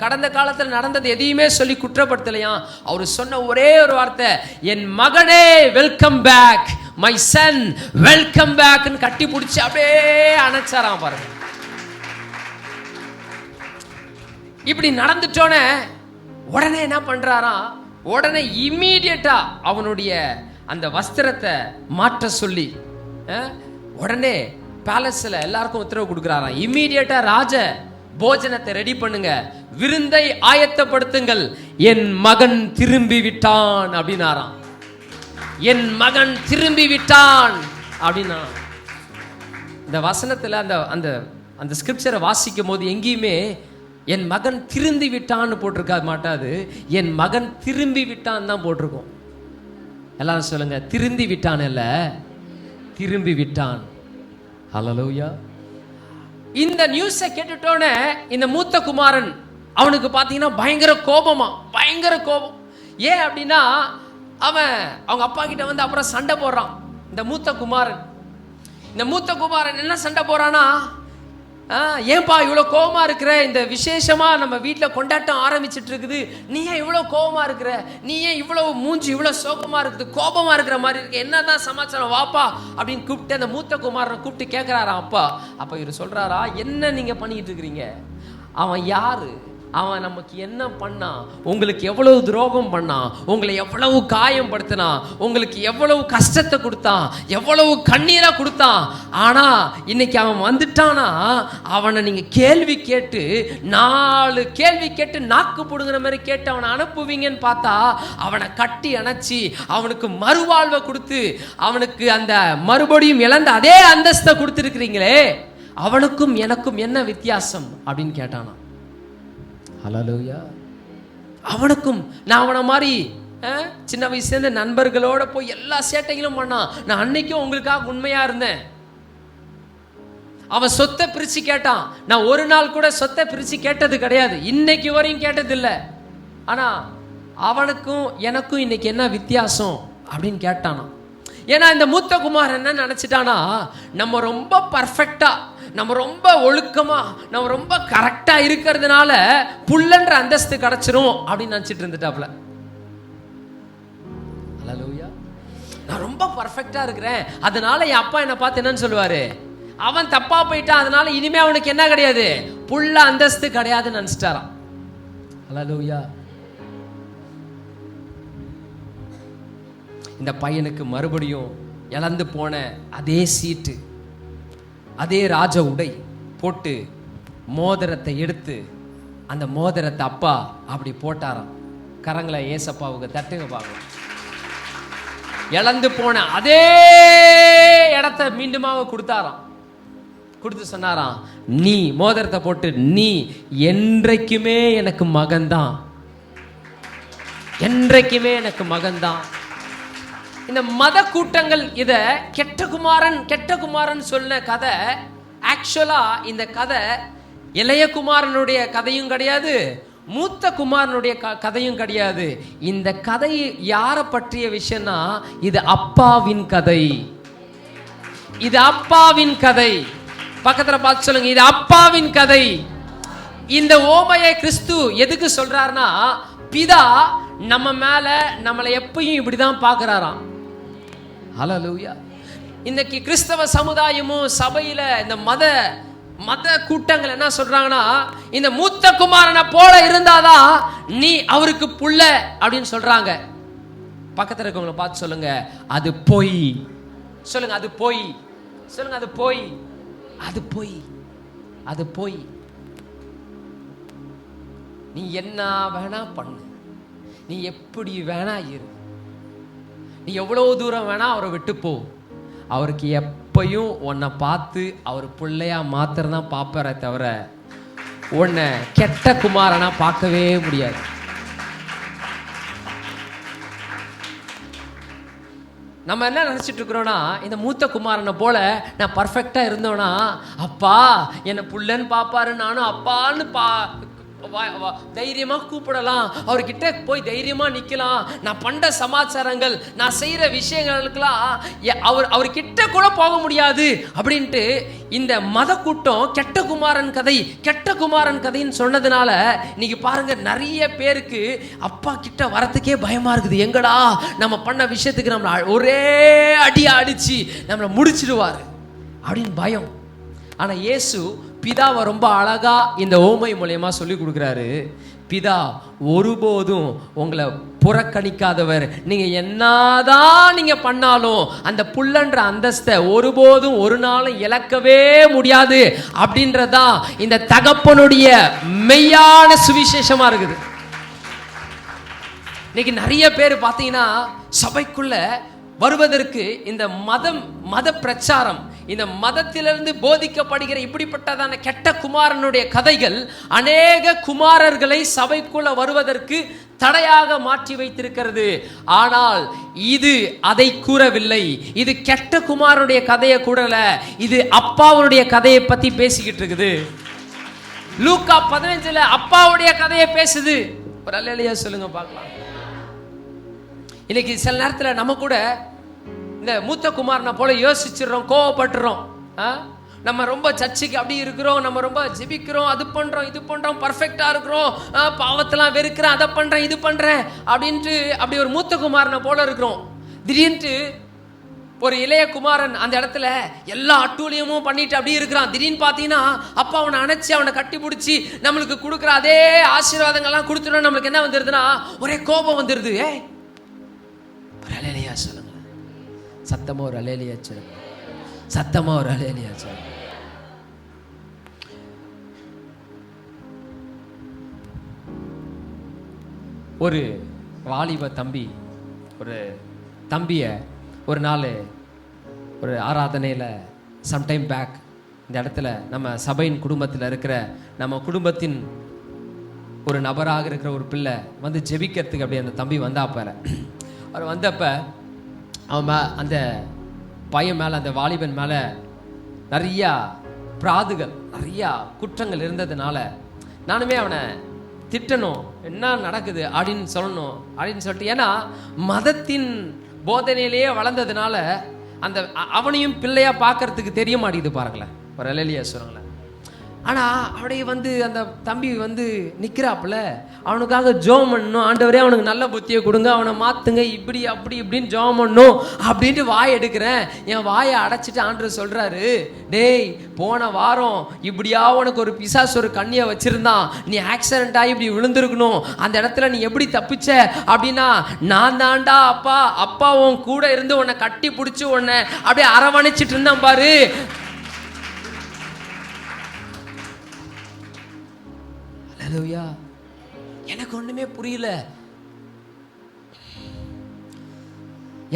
கடந்த காலத்தில் நடந்தது எதையுமே சொல்லி குற்றப்படுத்தலையா. அவர் சொன்ன ஒரே ஒரு வார்த்தை, என் மகனே welcome back, my son welcome back கட்டி பிடிச்சி அப்படியே அணைச்சாராம் பாருங்க. இப்படி நடந்துட்டோன்னே உடனே என்ன பண்றாராம், உடனே இம்மீடியட்டா அவனுடைய அந்த வஸ்திரத்தை மாற்ற சொல்லி உடனே பேலஸ்ல எல்லாருக்கும் உத்தரவு கொடுக்கிறாராம். இம்மீடியட்டா ராஜ போஜனத்தை ரெடி பண்ணுங்க, விருந்தை ஆயத்தப்படுத்துங்கள், என் மகன் திரும்பி விட்டான் அப்படின்னாராம். என் மகன் திரும்பி விட்டான் அப்படின்னா இந்த வசனத்துல அந்த அந்த ஸ்கிரிப்சரை வாசிக்கும் போது எங்கேயுமே என் மகன் திரும்பி விட்டான்னு போட்டிருக்க மாட்டாது, என் மகன் திரும்பி விட்டான் தான் போட்டிருக்கோம். எல்லாரும் சொல்லுங்க, திரும்பி விட்டான் இல்ல, திரும்பி விட்டான். ஹல்லேலூயா. இந்த நியூஸை கேட்டுட்டோன்னே இந்த மூத்த குமாரன் அவனுக்கு பார்த்தீங்கன்னா பயங்கர கோபம். ஏன் அப்படின்னா அவங்க அப்பா கிட்ட வந்து அப்புறம் சண்டை போடுறான். இந்த மூத்த குமாரன் என்ன சண்டை போறானா, ஏன்பா இவ்வளோ கோபமா இருக்கிற, இந்த விசேஷமா நம்ம வீட்டில் கொண்டாட்டம் ஆரம்பிச்சுட்டு இருக்குது, நீ ஏன் இவ்வளோ கோபமா இருக்கிற, நீ ஏன் இவ்வளவு மூஞ்சி இவ்வளோ சோகமா இருக்குது, கோபமா இருக்கிற மாதிரி இருக்கு, என்னதான் சமாச்சாரம், வாப்பா அப்படின்னு கூப்பிட்டு அந்த மூத்த குமாரனை கூப்பிட்டு கேட்கிறாராம் அப்பா. அப்ப இவர் சொல்றாரா, என்ன நீங்க பண்ணிட்டு இருக்கிறீங்க, அவன் யாரு, அவன் நமக்கு என்ன பண்ணான், உங்களுக்கு எவ்வளவு துரோகம் பண்ணான், உங்களை எவ்வளவு காயப்படுத்தினான், உங்களுக்கு எவ்வளவு கஷ்டத்தை கொடுத்தான், எவ்வளவு கண்ணீரை கொடுத்தான். ஆனா இன்னைக்கு அவன் வந்துட்டானா, அவனை நீங்க கேள்வி கேட்டு 4 கேள்வி கேட்டு நாக்கு புடுங்கிற மாதிரி கேட்டு அவனை அனுப்புவீங்கன்னு பார்த்தா, அவனை கட்டி அணைச்சி அவனுக்கு மறுவாழ்வை கொடுத்து அவனுக்கு அந்த மறுபடியும் இழந்த அதே அந்தஸ்தை கொடுத்துருக்கிறீங்களே, அவனுக்கும் எனக்கும் என்ன வித்தியாசம் அப்படின்னு கேட்டானா. ஹல்லேலூயா. அவனுக்கும் நான் அவனை மாதிரி சின்ன வயசுல நண்பர்களோட போய் எல்லா சேட்டைகளும் பண்ணான். நான் அன்னைக்கும் உங்களுக்காக உண்மையா இருந்தேன். அவன் சொத்தை பிரிச்சு கேட்டான், நான் ஒரு நாள் கூட சொத்தை பிரிச்சு கேட்டது கிடையாது, இன்னைக்கு வரையும் கேட்டது இல்லை. ஆனா அவனுக்கும் எனக்கும் இன்னைக்கு என்ன வித்தியாசம் அப்படின்னு கேட்டானா. ஏன்னா இந்த மூத்த குமார் என்ன நினைச்சிட்டானா, நம்ம ரொம்ப பர்ஃபெக்டா, நம்ம ரொம்ப ஒழுக்கமா, நம்ம ரொம்ப கரெக்டா இருக்கிறதுனால புள்ளன்ற அந்தஸ்து கிடைச்சிரும் அப்படின்னு நினைச்சிட்டு இருந்துட்டாப்ல. ஹல்லேலூயா. நான் ரொம்ப பர்ஃபெக்டா இருக்கிறேன், அதனால என் அப்பா என்ன பார்த்து என்னன்னு சொல்லுவாரு, அவன் தப்பா போயிட்டான், அதனால இனிமே அவனுக்கு என்ன கிடையாது, புள்ள அந்தஸ்து கிடையாதுன்னு நினைச்சிட்டாராம். ஹல்லேலூயா. இந்த பையனுக்கு மறுபடியும் இழந்து போன அதே சீட்டு, அதே ராஜ உடை போட்டு மோதிரத்தை எடுத்து அந்த மோதிரத்தை அப்பா அப்படி போட்டாராம். கரங்களை ஏசப்பாவுக்கு தட்டுங்க பார்க்கலாம். இழந்து போன அதே இடத்த மீண்டுமாக கொடுத்தாராம். கொடுத்து சொன்னாராம், நீ மோதிரத்தை போட்டு நீ என்றைக்குமே எனக்கு மகன்தான், என்றைக்குமே எனக்கு மகன்தான். இந்த மத கூட்டங்கள் இத கெட்ட குமாரன் சொன்ன கதை. ஆக்சுவலா இந்த கதை இளைய குமாரனுடைய கதையும் கிடையாது, மூத்த குமாரனுடைய கதையும் கிடையாது. இந்த கதை யாரை பற்றிய விஷயம்னா, இது அப்பாவின் கதை. இது அப்பாவின் கதை. பக்கத்துல பார்த்து சொல்லுங்க, இது அப்பாவின் கதை. இந்த ஓமையை கிறிஸ்து எதுக்கு சொல்றாருன்னா, பிதா நம்ம மேல நம்மளை எப்பயும் இப்படிதான் பார்க்கிறாராம். ஹல்லேலூயா. இன்னைக்கு கிறிஸ்தவ சமுதாயமும் சபையில இந்த மத கூட்டங்கள் என்ன சொல்றாங்கன்னா, இந்த மூத்த குமாரனை போல இருந்தாதான் நீ அவருக்கு புள்ள அப்படின்னு சொல்றாங்க. பக்கத்துல இருக்கவங்களை பார்த்து சொல்லுங்க, அது பொய். சொல்லுங்க, அது பொய். சொல்லுங்க, அது பொய். அது பொய். அது பொய். நீ என்ன வேணா பண்ணு, நீ எப்படி வேணா இரு, நீ எவ்வளவு தூரம் வேணா அவரை விட்டு போ, அவருக்கு எப்பயும் உன்னை பார்த்து அவர் பிள்ளையா மாத்திரம் தான் பார்ப்பாரே தவிர உன்னை கெட்ட குமாரனா பார்க்கவே முடியாது. நம்ம என்ன நினைச்சிட்டு இருக்கிறோம்னா, இந்த மூத்த குமாரனை போல நான் பர்ஃபெக்டா இருந்தோன்னா அப்பா என்னை புள்ளன்னு பார்ப்பாரு, நானும் அப்பான்னு தைரியமா கூப்பிடலாம், அவர்கிட்ட போய் தைரியமா நிக்கலாம், நான் பண்ற சமாச்சாரங்கள் நான் செய்யற விஷயங்களுக்கெல்லாம் அவர்கிட்ட கூட போக முடியாது அப்படின்ட்டு இந்த மத கூட்டம் கெட்ட குமாரன் கதைன்னு சொன்னதுனால இன்னைக்கு பாருங்க, நிறைய பேருக்கு அப்பா கிட்ட வரத்துக்கே பயமா இருக்குது. எங்கடா நம்ம பண்ண விஷயத்துக்கு நம்மள ஒரே அடியா அடிச்சு நம்மளை முடிச்சிடுவாரு அப்படின்னு பயம். ஆனா இயேசு பிதாவை ரொம்ப அழகா இந்த ஓமை மூலமா சொல்லி கொடுக்குறாரு. பிதா ஒருபோதும் உங்களை புறக்கணிக்காதவர். நீங்க என்னதான் நீங்க பண்ணாலும் அந்த புள்ளன்ற அந்தஸ்தை ஒருபோதும் ஒரு நாளும் இழக்கவே முடியாது அப்படின்றதான் இந்த தகப்பனுடைய மெய்யான சுவிசேஷமா இருக்குது. இன்னைக்கு நிறைய பேர் பார்த்தீங்கன்னா சபைக்குள்ள வருவதற்கு இந்த மத பிரச்சாரம், இந்த மதத்திலிருந்து போதிக்கப்படுகிற இப்படிப்பட்டதான கெட்ட குமாரனுடைய கதைகள் அநேக குமாரர்களை சபைக்குள்ள வருவதற்கு தடையாக மாற்றி வைத்திருக்கிறது. ஆனால் இது அதை கூறவில்லை. இது கெட்ட குமாரனுடைய கதையை கூறல, இது அப்பாவுடைய கதையை பத்தி பேசிக்கிட்டு இருக்குது. லூக்கா 15 அப்பாவுடைய கதையை பேசுது. ஒரு அல்லேலூயா சொல்லுங்க பார்க்கலாம். இன்னைக்கு சில நேரத்தில் நம்ம கூட இந்த மூத்த குமாரனை போல யோசிச்சிடறோம், கோவப்பட்டுறோம். நம்ம ரொம்ப சர்ச்சைக்கு அப்படி இருக்கிறோம், நம்ம ரொம்ப ஜெபிக்கிறோம், அது பண்றோம் இது பண்றோம், பர்ஃபெக்டா இருக்கிறோம், பாவத்தெல்லாம் வெறுக்கிறேன், அதை பண்றேன் இது பண்றேன் அப்படின்ட்டு அப்படி ஒரு மூத்த குமாரனை போல இருக்கிறோம். திடீர்னு ஒரு இளைய குமாரன் அந்த இடத்துல எல்லா அட்டூழியமும் பண்ணிட்டு அப்படி இருக்கிறான். திடீர்னு பார்த்தீங்கன்னா அப்பா அவனை அணைச்சி அவனை கட்டி பிடிச்சி நம்மளுக்கு கொடுக்குற அதே ஆசீர்வாதங்கள்லாம் கொடுத்துட்டோம். நம்மளுக்கு என்ன வந்துருதுன்னா ஒரே கோபம் வந்துருது. ஒரு அலேலியா சொல்லுங்க, சத்தமா ஒரு அலேலியா சொல்லுங்க, சத்தமா ஒரு அலேலியா சொல்லுங்க. ஒரு வாலிப தம்பி ஒரு தம்பிய ஒரு நாள் ஒரு ஆராதனையில் சம்டைம் பேக் இந்த இடத்துல நம்ம சபையின் குடும்பத்தில் இருக்கிற நம்ம குடும்பத்தின் ஒரு நபராக இருக்கிற ஒரு பிள்ளை வந்து ஜெபிக்கிறதுக்கு அப்படி அந்த தம்பி வந்தாப்ப அவர் வந்தப்ப அவன் அந்த பையன் மேலே, அந்த வாலிபன் மேலே நிறையா பிராதுகள், நிறையா குற்றங்கள் இருந்ததுனால நானுமே அவனை திட்டணும், என்ன நடக்குது அப்படின்னு சொல்லணும் அப்படின்னு சொல்லிட்டு, ஏன்னா மதத்தின் போதனையிலேயே வளர்ந்ததுனால அந்த அவனையும் பிள்ளையா பார்க்கறதுக்கு தெரிய மாட்டேங்குது. பாருங்களேன், ஒரு அல்லேலூயா சொல்லுங்களேன். ஆனால் அப்படியே அந்த தம்பி நிற்கிறாப்புல, அவனுக்காக ஜெபம் பண்ணணும். ஆண்டவரே அவனுக்கு நல்ல புத்தியை கொடுங்க, அவனை மாற்றுங்க, இப்படி அப்படி இப்படின்னு ஜெபம் பண்ணணும் அப்படின்ட்டு வாய் எடுக்கிறேன். என் வாயை அடைச்சிட்டு ஆண்டவர் சொல்கிறாரு, டேய் போன வாரம் இப்படியா உனக்கு ஒரு பிசாசு ஒரு கண்ணியை வச்சுருந்தான், நீ ஆக்சிடென்ட் ஆகி இப்படி விழுந்திருக்கணும், அந்த இடத்துல நீ எப்படி தப்பிச்ச அப்படின்னா, நான் தாண்டா அப்பா, அப்பா உன் கூட இருந்து உன்னை கட்டி பிடிச்சி உன்னை அப்படியே அரவணைச்சிட்டு இருந்தேன் பாரு. எனக்கு ஒண்ணுமே புரியல.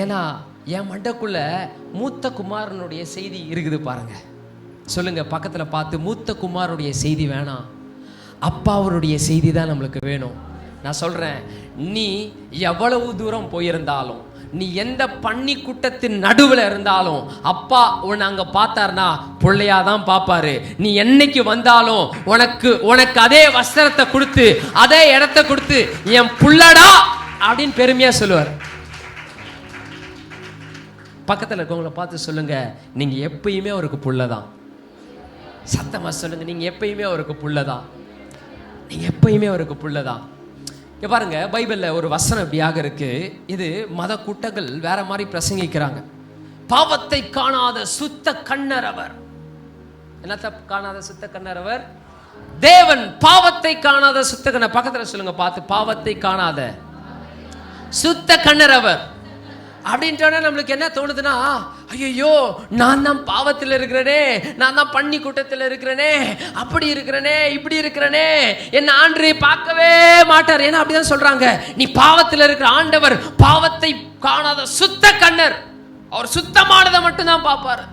ஏன்னா என் மண்டக்குள்ள மூத்த குமாரனுடைய செய்தி இருக்குது பாருங்க. சொல்லுங்க பக்கத்துல பார்த்து, மூத்த குமாரனுடைய செய்தி வேணாம், அப்பாவருடைய செய்தி தான் நம்மளுக்கு வேணும். நான் சொல்றேன், நீ எவ்வளவு தூரம் போயிருந்தாலும், நீ எந்த பன்னி கூட்டத்தின் நடுவில் இருந்தாலும் அப்பா உன்னை அங்க பார்த்தாருனா பிள்ளையாதான் பார்ப்பாரு. நீ என்னைக்கு வந்தாலும் உனக்கு அதே வஸ்திரத்தை கொடுத்து அதே இடத்தை கொடுத்து என் புள்ளடா அப்படின்னு பெருமையா சொல்லுவார். பக்கத்தில் இருக்கவங்களை பார்த்து சொல்லுங்க, நீங்க எப்பயுமே அவருக்கு புள்ளதான். சத்தமா சொல்லுங்க, நீங்க எப்பயுமே அவருக்கு புள்ளதான். நீங்க எப்பயுமே அவருக்கு புள்ளதான். பாருங்க, பைபிளில் ஒரு வசனம் இப்படியாக இருக்கு. இது மத கூட்டங்கள் வேற மாதிரி பிரசங்கிக்கிறாங்க. பாவத்தை காணாத சுத்த கண்ணர் அவர். என்னத்த காணாத சுத்த கண்ணர் அவர்? தேவன் பாவத்தை காணாத சுத்த கண்ணர். பக்கத்தில் சொல்லுங்க பார்த்து, பாவத்தை காணாத சுத்த கண்ணர் அவர். அப்படின்ட்டு நம்மளுக்கு என்ன தோணுதுன்னா, ஐயோ நான் தான் பாவத்தில் இருக்கிறனே, நான் தான் பன்னி கூட்டத்தில் இருக்கிறனே, அப்படி இருக்கிறனே, இப்படி இருக்கிறனே, என்ன ஆண்டவரை பார்க்கவே மாட்டார். ஏன்னா அப்படிதான் சொல்றாங்க, நீ பாவத்தில் இருக்கிற ஆண்டவர் பாவத்தை காணாத சுத்த கண்ணர். அவர் சுத்தமானதை மட்டும்தான் பார்ப்பார்,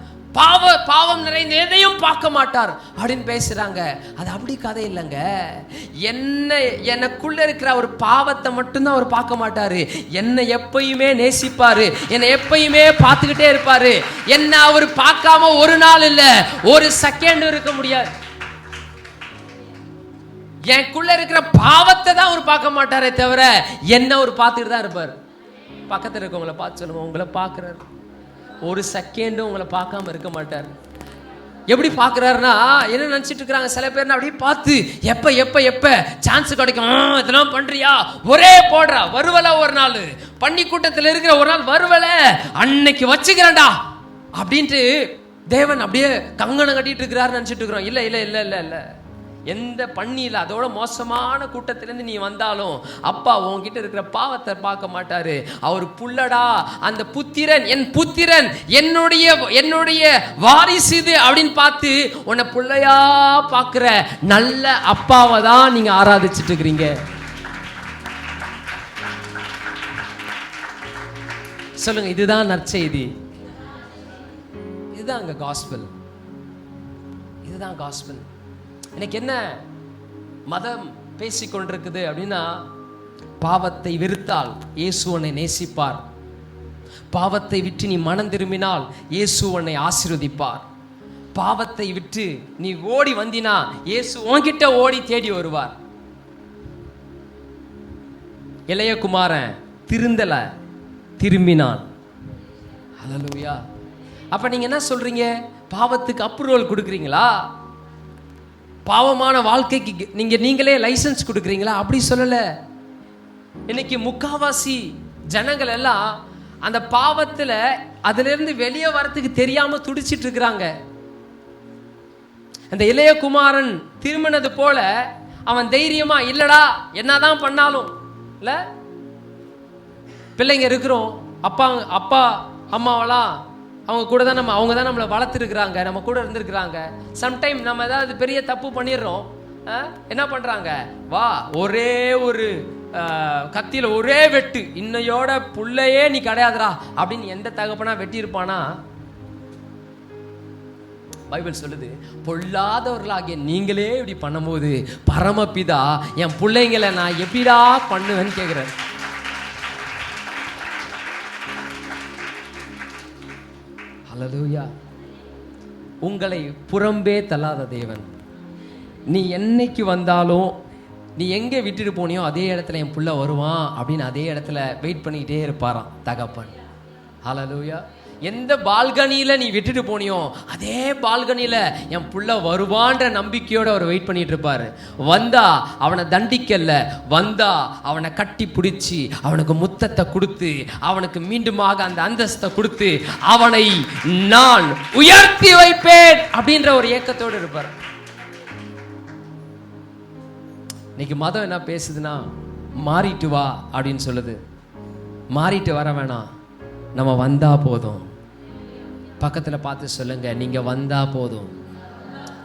பாவம் நிறைந்த எதையும் பார்க்க மாட்டார் அப்படின்னு பேசுறாங்க. அது அப்படி கதை இல்லைங்க. எனக்குள்ள இருக்கிற ஒரு பாவத்தை மட்டும்தான் அவர் பார்க்க மாட்டாரு, என்னை எப்பயுமே நேசிப்பாரு, என்னை எப்பயுமே பார்த்துக்கிட்டே இருப்பாரு. என்ன அவர் பார்க்காம ஒரு நாள் இல்ல, ஒரு செகண்ட் இருக்க முடியாது. எனக்குள்ள இருக்கிற பாவத்தை தான் அவர் பார்க்க மாட்டாரே தவிர என்ன அவர் பார்த்துக்கிட்டு தான் இருப்பார். பக்கத்தில் இருக்கவங்களை பார்த்து சொல்லுங்க, உங்களை பார்க்கிறாரு, ஒரு செகண்டும் உங்களை பார்க்காம இருக்க மாட்டார். எப்படி பார்க்குறாருன்னா, என்ன நினச்சிட்டு இருக்கிறாங்க சில பேர், அப்படியே பார்த்து எப்போ எப்போ எப்போ சான்ஸ் கிடைக்கும், இதெல்லாம் பண்ணுறியா, ஒரே போடுறா, வருவல ஒரு நாள் பன்னி கூட்டத்தில் இருக்கிற ஒரு நாள் வருவல, அன்னைக்கு வச்சுக்கிறேன்டா அப்படின்ட்டு தேவன் அப்படியே கங்கணம் கட்டிட்டு இருக்கிறாரு நினச்சிட்டு இருக்கிறோம். இல்லை இல்லை இல்லை இல்லை இல்லை, எந்த பண்ணியில் அதோட மோசமான கூட்டத்திலேருந்து நீ வந்தாலும் அப்பா உன்கிட்ட இருக்கிற பாவத்தை பார்க்க மாட்டாரு. அவர் புள்ளடா, அந்த புத்திரன், என் புத்திரன், என்னுடைய வாரிசு இது அப்படின்னு பார்த்து உன்னை புள்ளையா பார்க்கிற நல்ல அப்பாவை தான் நீங்க ஆராதிச்சுட்டு இருக்கிறீங்க. சொல்லுங்க, இதுதான் நற்செய்தி, இதுதான் அங்க காஸ்பல், இதுதான் காஸ்பல். எனக்கு என்ன மதம் பேசிக்கொண்டிருக்குது அப்படின்னா, பாவத்தை வெறுத்தால் இயேசு உன்னை நேசிப்பார், பாவத்தை விட்டு நீ மனம் திரும்பினால் இயேசு உன்னை ஆசீர்வதிப்பார், பாவத்தை விட்டு நீ ஓடி வந்தினா இயேசு உன்கிட்ட ஓடி தேடி வருவார். இளைய குமாரன் திருந்தல, திரும்பினான். ஹல்லேலூயா. அப்ப நீங்க என்ன சொல்றீங்க? பாவத்துக்கு அப்ரூவல் கொடுக்குறீங்களா? பாவமான வாழ்க்கைக்கு நீங்களே லைசன்ஸ் கொடுக்குறீங்களா? அப்படி சொல்லல. இன்னைக்கு முக்காவாசி ஜனங்கள் எல்லாம் அந்த பாவத்துல அதுல இருந்து வெளியே வரத்துக்கு தெரியாம துடிச்சிட்டு இருக்கிறாங்க. அந்த இளைய குமாரன் திரும்பினது போல அவன் தைரியமா, இல்லடா என்னதான் பண்ணாலும் இல்ல, பிள்ளைங்க இருக்கிறோம், அப்பா அம்மாவெல்லாம் அவங்க தான் நம்மளை வளர்த்துருக்குறாங்க, நம்ம கூட இருந்திருக்கிறாங்க. சம்டைம் நம்ம ஏதாவது பெரிய தப்பு பண்ணிடுறோம், என்ன பண்றாங்க, வா ஒரே ஒரு கத்தியில ஒரே வெட்டு, இன்னையோட புள்ளையே நீ கிடையாதுடா அப்படின்னு எந்த தகப்பனா வெட்டி இருப்பானா? பைபிள் சொல்லுது, பொல்லாதவர்களாகிய நீங்களே இப்படி பண்ணும்போது பரமபிதா என் பிள்ளைங்களை நான் எப்படிடா பண்ணுவேன்னு கேட்கிறேன். ஹல்லேலூயா. உங்களை புறம்பே தள்ளாத தேவன், நீ என்னைக்கு வந்தாலும் நீ எங்கே விட்டுட்டு போனியோ அதே இடத்துல என் புள்ள வருவான் அப்படின்னு அதே இடத்துல வெயிட் பண்ணிக்கிட்டே இருப்பாராம் தகப்பன். ஹல்லேலூயா. எந்த பால்கனியில் நீ விட்டுட்டு போனியோ அதே பால்கனியில் என் புள்ள வருவான்ற நம்பிக்கையோடு அவர் வெயிட் பண்ணிட்டு இருப்பார். வந்தா அவனை தண்டிக்கல, வந்தா அவனை கட்டி பிடிச்சி அவனுக்கு முத்தத்தை கொடுத்து அவனுக்கு மீண்டுமாக அந்த அந்தஸ்தை கொடுத்து அவனை நான் உயர்த்தி வைப்பேன் அப்படின்ற ஒரு ஏக்கத்தோடு இருப்பார். இன்னைக்கு மதம் என்ன பேசுதுன்னா மாறிட்டு வா அப்படின்னு சொல்லுது. மாறிட்டு வர வேணாம், நம்ம வந்தா போதும். பக்கத்தில் பார்த்து சொல்லுங்க, நீங்க வந்தா போதும்,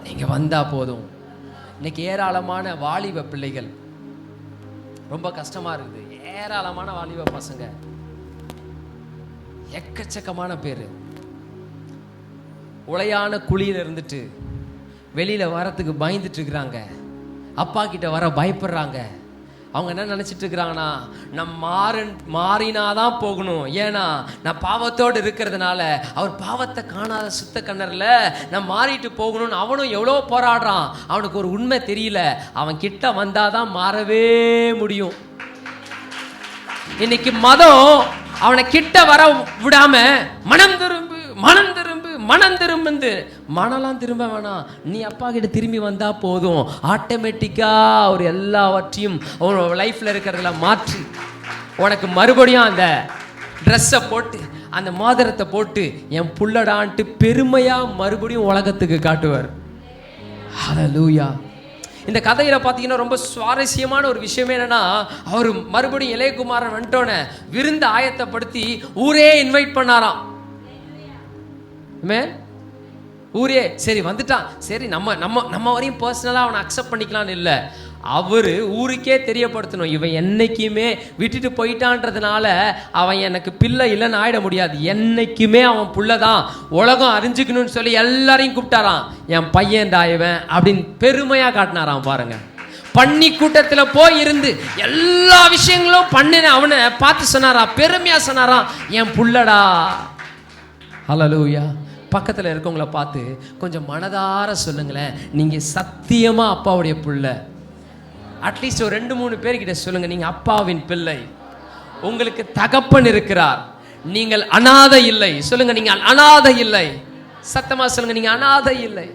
நீங்க வந்தா போதும். இன்னைக்கு ஏராளமான வாலிப பிள்ளைகள், ரொம்ப கஷ்டமா இருக்குது. ஏராளமான வாலிப பசங்க, எக்கச்சக்கமான பேர் உளையான குழியில இருந்துட்டு வெளியில வரத்துக்கு பயந்துட்டு இருக்கிறாங்க. அப்பா கிட்ட வர பயப்படுறாங்க. அவங்க என்ன நினைச்சிட்டு இருக்கிறாங்கன்னா, நான் மாறினாதான் போகணும், ஏன்னா நான் பாவத்தோடு இருக்கிறதுனால அவர் பாவத்தை காணாத சுத்த கண்ணர்ல நான் மாறிட்டு போகணும்னு அவனும் எவ்வளோ போராடுறான். அவனுக்கு ஒரு உண்மை தெரியல, அவன் கிட்ட வந்தாதான் மாறவே முடியும். இன்னைக்கு மதம் அவனை கிட்ட வர விடாம மனம் திரும்பு மனம் திரும்பு மனம் திரும்பு, மனலாம் திரும்ப வேணாம், நீ அப்பா கிட்ட திரும்பி வந்தா போதும், ஆட்டோமேட்டிக்கா அவர் எல்லாவற்றையும் அவனோட லைஃப்ல இருக்கிறதுல மாற்றி உனக்கு மறுபடியும் அந்த ட்ரெஸ்ஸை போட்டு அந்த மோதிரத்தை போட்டு என் புள்ளடான்ட்டு பெருமையா மறுபடியும் உலகத்துக்கு காட்டுவார். ஹல்லேலூயா. இந்த கதையில பார்த்தீங்கன்னா ரொம்ப சுவாரஸ்யமான ஒரு விஷயம் என்னன்னா, அவர் மறுபடியும் இளையகுமாரன் வந்துட்டோன்னு விருந்து ஆயத்தப்படுத்தி ஊரே இன்வைட் பண்ணாராம். ஊரே சரி வந்துட்டான், சரி நம்ம நம்ம நம்ம வரையும் பர்சனலாக அவனை அக்செப்ட் பண்ணிக்கலான்னு இல்லை, அவர் ஊருக்கே தெரியப்படுத்தணும், இவன் என்னைக்குமே விட்டுட்டு போயிட்டான்றதுனால அவன் எனக்கு பிள்ளை இல்லைன்னு ஆயிட முடியாது, என்னைக்குமே அவன் புள்ளதான், உலகம் அறிஞ்சுக்கணும்னு சொல்லி எல்லாரையும் கூப்பிட்டாராம். என் பையன் தாயவன் அப்படின்னு பெருமையாக காட்டினாராம். பாருங்க, பன்னி கூட்டத்தில் போய் இருந்து எல்லா விஷயங்களும் பண்ணின அவனை பார்த்து சொன்னாராம், பெருமையாக சொன்னாராம், என் புள்ளடா. ஹல்லேலூயா. பக்கத்தில் இருக்கவங்கள பார்த்து கொஞ்சம் மனதார சொல்லுங்களேன், நீங்கள் சத்தியமாக அப்பாவுடைய பிள்ளை. அட்லீஸ்ட் ஒரு 2-3 பேர்கிட்ட சொல்லுங்க, நீங்கள் அப்பாவின் பிள்ளை, உங்களுக்கு தகப்பன் இருக்கிறார், நீங்கள் அனாதை இல்லை. சொல்லுங்க, நீங்கள் அனாதை இல்லை. சத்தமா சொல்லுங்க, நீங்கள் அனாதை இல்லை,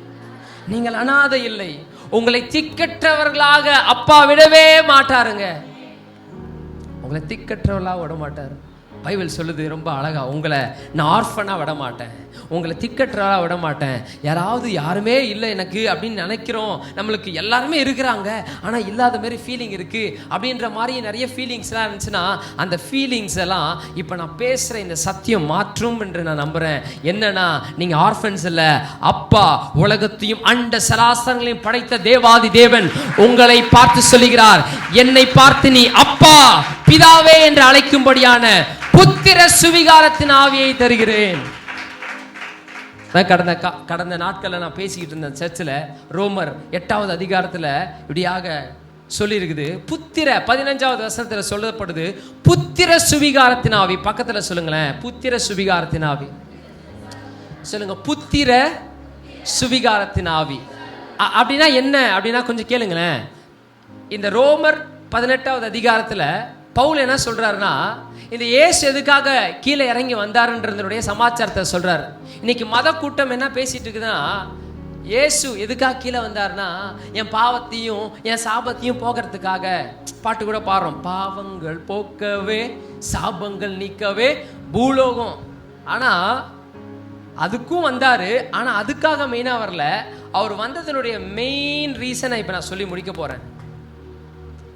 நீங்கள் அனாதை இல்லை. உங்களை திக்கற்றவர்களாக அப்பா விடவே மாட்டாருங்க. உங்களை திக்கற்றவர்களாக விட மாட்டார். பைபிள் சொல்லுது ரொம்ப அழகா, உங்களை நான் ஆர்ஃபனாக விட மாட்டேன், உங்களை திக்கற்றவளாக விட மாட்டேன். யாருமே இல்லை எனக்கு அப்படின்னு நினைக்கிறோம், நம்மளுக்கு எல்லாருமே இருக்கிறாங்க ஆனால் இல்லாத மாதிரி ஃபீலிங் இருக்குது அப்படின்ற மாதிரி நிறைய ஃபீலிங்ஸ்லாம் இருந்துச்சுன்னா, அந்த ஃபீலிங்ஸ் எல்லாம் இப்போ நான் பேசுகிற இந்த சத்தியம் மாற்றும் என்று நான் நம்புகிறேன். என்னன்னா, நீங்கள் ஆர்ஃபன்ஸ் இல்லை, அப்பா உலகத்தையும் அண்ட சராசரங்களையும் படைத்த தேவாதி தேவன் உங்களை பார்த்து சொல்லுகிறார், என்னை பார்த்து நீ அப்பா பிதாவே என்று அழைக்கும்படியான புத்திர சுவிகாரத்தின் ஆவியை தருகிறேன். கடந்த நாட்களில் நான் பேசிக்கிட்டு இருந்தேன் சர்ச்சில், ரோமர் 8வது அதிகாரத்தில் இப்படியாக சொல்லியிருக்குது. புத்திர 15வது வசனத்தில் சொல்லப்படுது, புத்திர சுவிகாரத்தின் ஆவி. பக்கத்தில் சொல்லுங்களேன், புத்திர சுவிகாரத்தின் ஆவி. சொல்லுங்க, புத்திர சுவிகாரத்தின் ஆவி அப்படின்னா என்ன அப்படின்னா கொஞ்சம் கேளுங்களேன். இந்த ரோமர் 18வது அதிகாரத்தில் பவுல் என்ன சொல்றாருன்னா, இந்த இயேசு எதுக்காக கீழே இறங்கி வந்தாருன்றதுடைய சமாச்சாரத்தை சொல்றாரு. இன்னைக்கு மத கூட்டம் என்ன பேசிட்டு இருக்குதுன்னா, இயேசு எதுக்காக கீழே வந்தாருன்னா என் பாவத்தையும் என் சாபத்தையும் போகிறதுக்காக. பாட்டு கூட பாடுறோம், பாவங்கள் போக்கவே சாபங்கள் நீக்கவே பூலோகம். ஆனா அதுக்கும் வந்தாரு, ஆனா அதுக்காக மெயினா வரல. அவர் வந்ததனுடைய மெயின் ரீசனை இப்ப நான் சொல்லி முடிக்க போறேன்.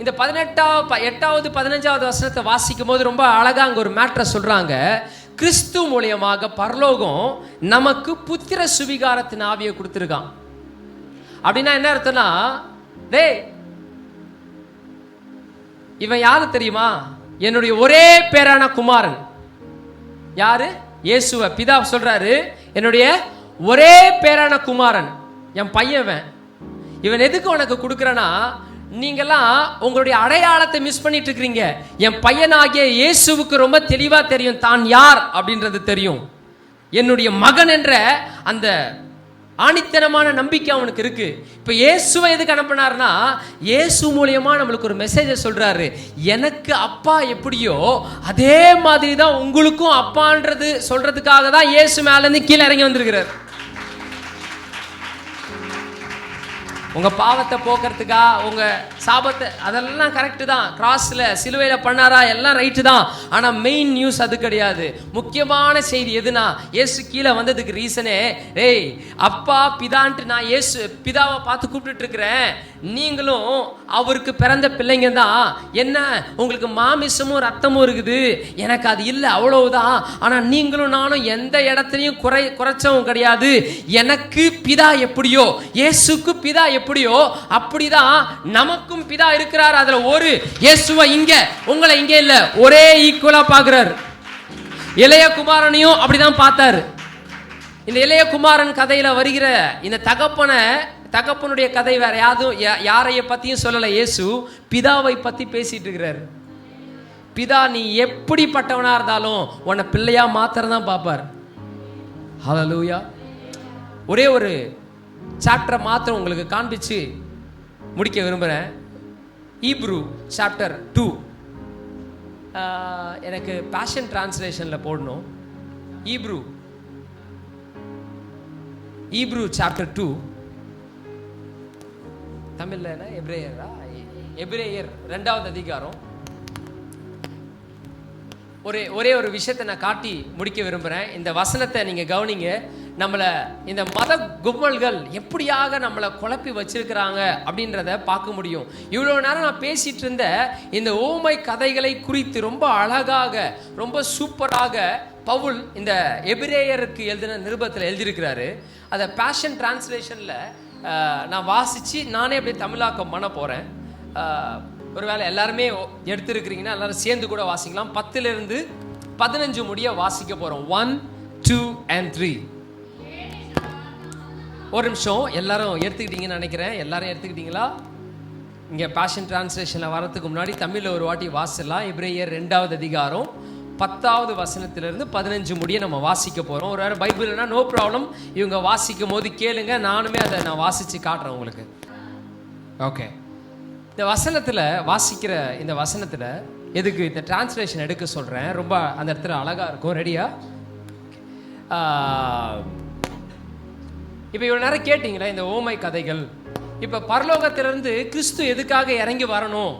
இந்த 8வது 15வது வசனத்தை வாசிக்கும் போது ரொம்ப அழகா அங்க ஒரு மேட்டரை சொல்றாங்க. கிறிஸ்து மூலியமாக பரலோகம் நமக்கு புத்திர சுவிகாரத்தின் ஆவியை கொடுத்துருக்கான். அப்படின்னா என்ன அர்த்தம்னா, டேய் இவன் யாரு தெரியுமா, என்னுடைய ஒரே பேரான குமாரன். யாரு? இயேசுவ பிதா சொல்றாரு, என்னுடைய ஒரே பேரான குமாரன் என் பையன். இவன் எதுக்கு உனக்கு கொடுக்குறேன்னா, நீங்கெல்லாம் உங்களுடைய அடையாளத்தை மிஸ் பண்ணிட்டு இருக்கிறீங்க. என் பையனாகிய இயேசுவுக்கு ரொம்ப தெளிவா தெரியும் தான் யார் அப்படின்றது தெரியும். என்னுடைய மகன் என்ற அந்த ஆணித்தனமான நம்பிக்கை அவனுக்கு இருக்கு. இப்போ இயேசுவை எதுக்கு அனுப்பினார்னா, இயேசு மூலியமா நம்மளுக்கு ஒரு மெசேஜை சொல்றாரு. எனக்கு அப்பா எப்படியோ அதே மாதிரி தான் உங்களுக்கும் அப்பான்றது சொல்றதுக்காக தான் இயேசு மேல இருந்து கீழே இறங்கி வந்திருக்கிறார். உங்க பாவத்தை போக்குறதுக்கா, உங்க சாபத்தை, அதெல்லாம் கரெக்டு தான். கிராஸ்ல சிலுவையில பண்ணாரா, எல்லாம் ரைட்டு தான். ஆனா மெயின் நியூஸ் அது கிடையாது. முக்கியமான செய்தி எதுனா, இயேசு கீழே வந்ததுக்கு ரீசனே, ஏய் அப்பா பிதான்ட்டு நான் இயேசு பிதாவை பார்த்து கூப்பிட்டு இருக்கிறேன், நீங்களும் அவருக்கு பிறந்த பிள்ளைங்க தான். என்ன உங்களுக்கு மாமிசமும் ரத்தமும் இருக்குது, எனக்கு அது இல்லை, அவ்வளவுதான். ஆனா நீங்களும் நானும் எந்த இடத்துலையும் குறைச்சவும் கிடையாது. எனக்கு பிதா எப்படியோ, இயேசுக்கு பிதா எப்படியோ அப்படிதான் நமக்கும் பிதா இருக்கிறார். அதுல ஒரு இயேசுவை இங்க, உங்களை இங்க இல்ல, ஒரே ஈக்குவலா பாக்குறாரு. இளைய குமாரனையும் அப்படிதான் பார்த்தாரு. இந்த இளைய குமாரன் கதையில வருகிற இந்த தகப்பனுடைய கதை வேற யாரைய பத்தியும் சொல்லல. இயேசு பிதாவை பத்தி பேசிட்டு இருக்கிறார். பிதா நீ எப்படிப்பட்டவனா இருந்தாலும் உன்னை பிள்ளையா மாத்திரம் தான் பார்ப்பார். ஹல்லேலூயா. ஒரே ஒரு சாப்டரை மாத்திரம் உங்களுக்கு காண்பிச்சு முடிக்க விரும்புகிறேன். ஹீப்ரூ சாப்டர் 2 எனக்கு பேஷன் டிரான்ஸ்லேஷனில் போடணும். ஹீப்ரூ சாப்டர் 2 தமிழ்ல எபிரேயர் 2வது அதிகாரம். ஒரே ஒரு விஷயத்தை நான் காட்டி முடிக்க விரும்புகிறேன். இந்த வசனத்தை நீங்கள் கவனிங்க. நம்மளை இந்த மத கும்பல்கள் எப்படியாக நம்மளை குழப்பி வச்சிருக்கிறாங்க அப்படின்றத பார்க்க முடியும். இவ்வளோ நேரம் நான் பேசிட்டு இருந்த இந்த ஓமை கதைகளை குறித்து ரொம்ப அழகாக, ரொம்ப சூப்பராக பவுல் இந்த எபிரேயருக்கு எழுதின நிருபத்தில் எழுதியிருக்கிறாரு. அதை பேஷன் டிரான்ஸ்லேஷனில் நான் வாசித்து நானே அப்படியே தமிழாக்கம் பண்ண போகிறேன். ஒருவேளை எல்லாருமே எடுத்துருக்கிறீங்கன்னா எல்லாரும் சேர்ந்து கூட வாசிக்கலாம். 10லிருந்து 15 முடிய வாசிக்க போகிறோம். 1, 2 and 3. ஒரு நிமிஷம், எல்லாரும் எடுத்துக்கிட்டீங்கன்னு நினைக்கிறேன். எல்லாரும் எடுத்துக்கிட்டீங்களா? இங்கே பேஷன் டிரான்ஸ்லேஷனில் வரதுக்கு முன்னாடி தமிழில் ஒரு வாட்டி வாசிடலாம். எபிரேயர் 2வது அதிகாரம் 10வது வசனத்திலிருந்து 15 முடிய நம்ம வாசிக்க போகிறோம். ஒரு வேறு பைபிள்னா நோ ப்ராப்ளம், இவங்க வாசிக்கும் போது கேளுங்க, நானுமே அதை நான் வாசித்து காட்டுறேன் உங்களுக்கு. ஓகே, இந்த வசனத்தில் வாசிக்கிற இந்த வசனத்தில் எதுக்கு இந்த டிரான்ஸ்லேஷன் எடுக்க சொல்கிறேன், ரொம்ப அந்த இடத்துல அழகாக இருக்கும். ரெடியா? இப்போ இவ்வளோ நேரம் கேட்டிங்களா இந்த ஓமை கதைகள். இப்போ பரலோகத்திலிருந்து கிறிஸ்து எதுக்காக இறங்கி வரணும்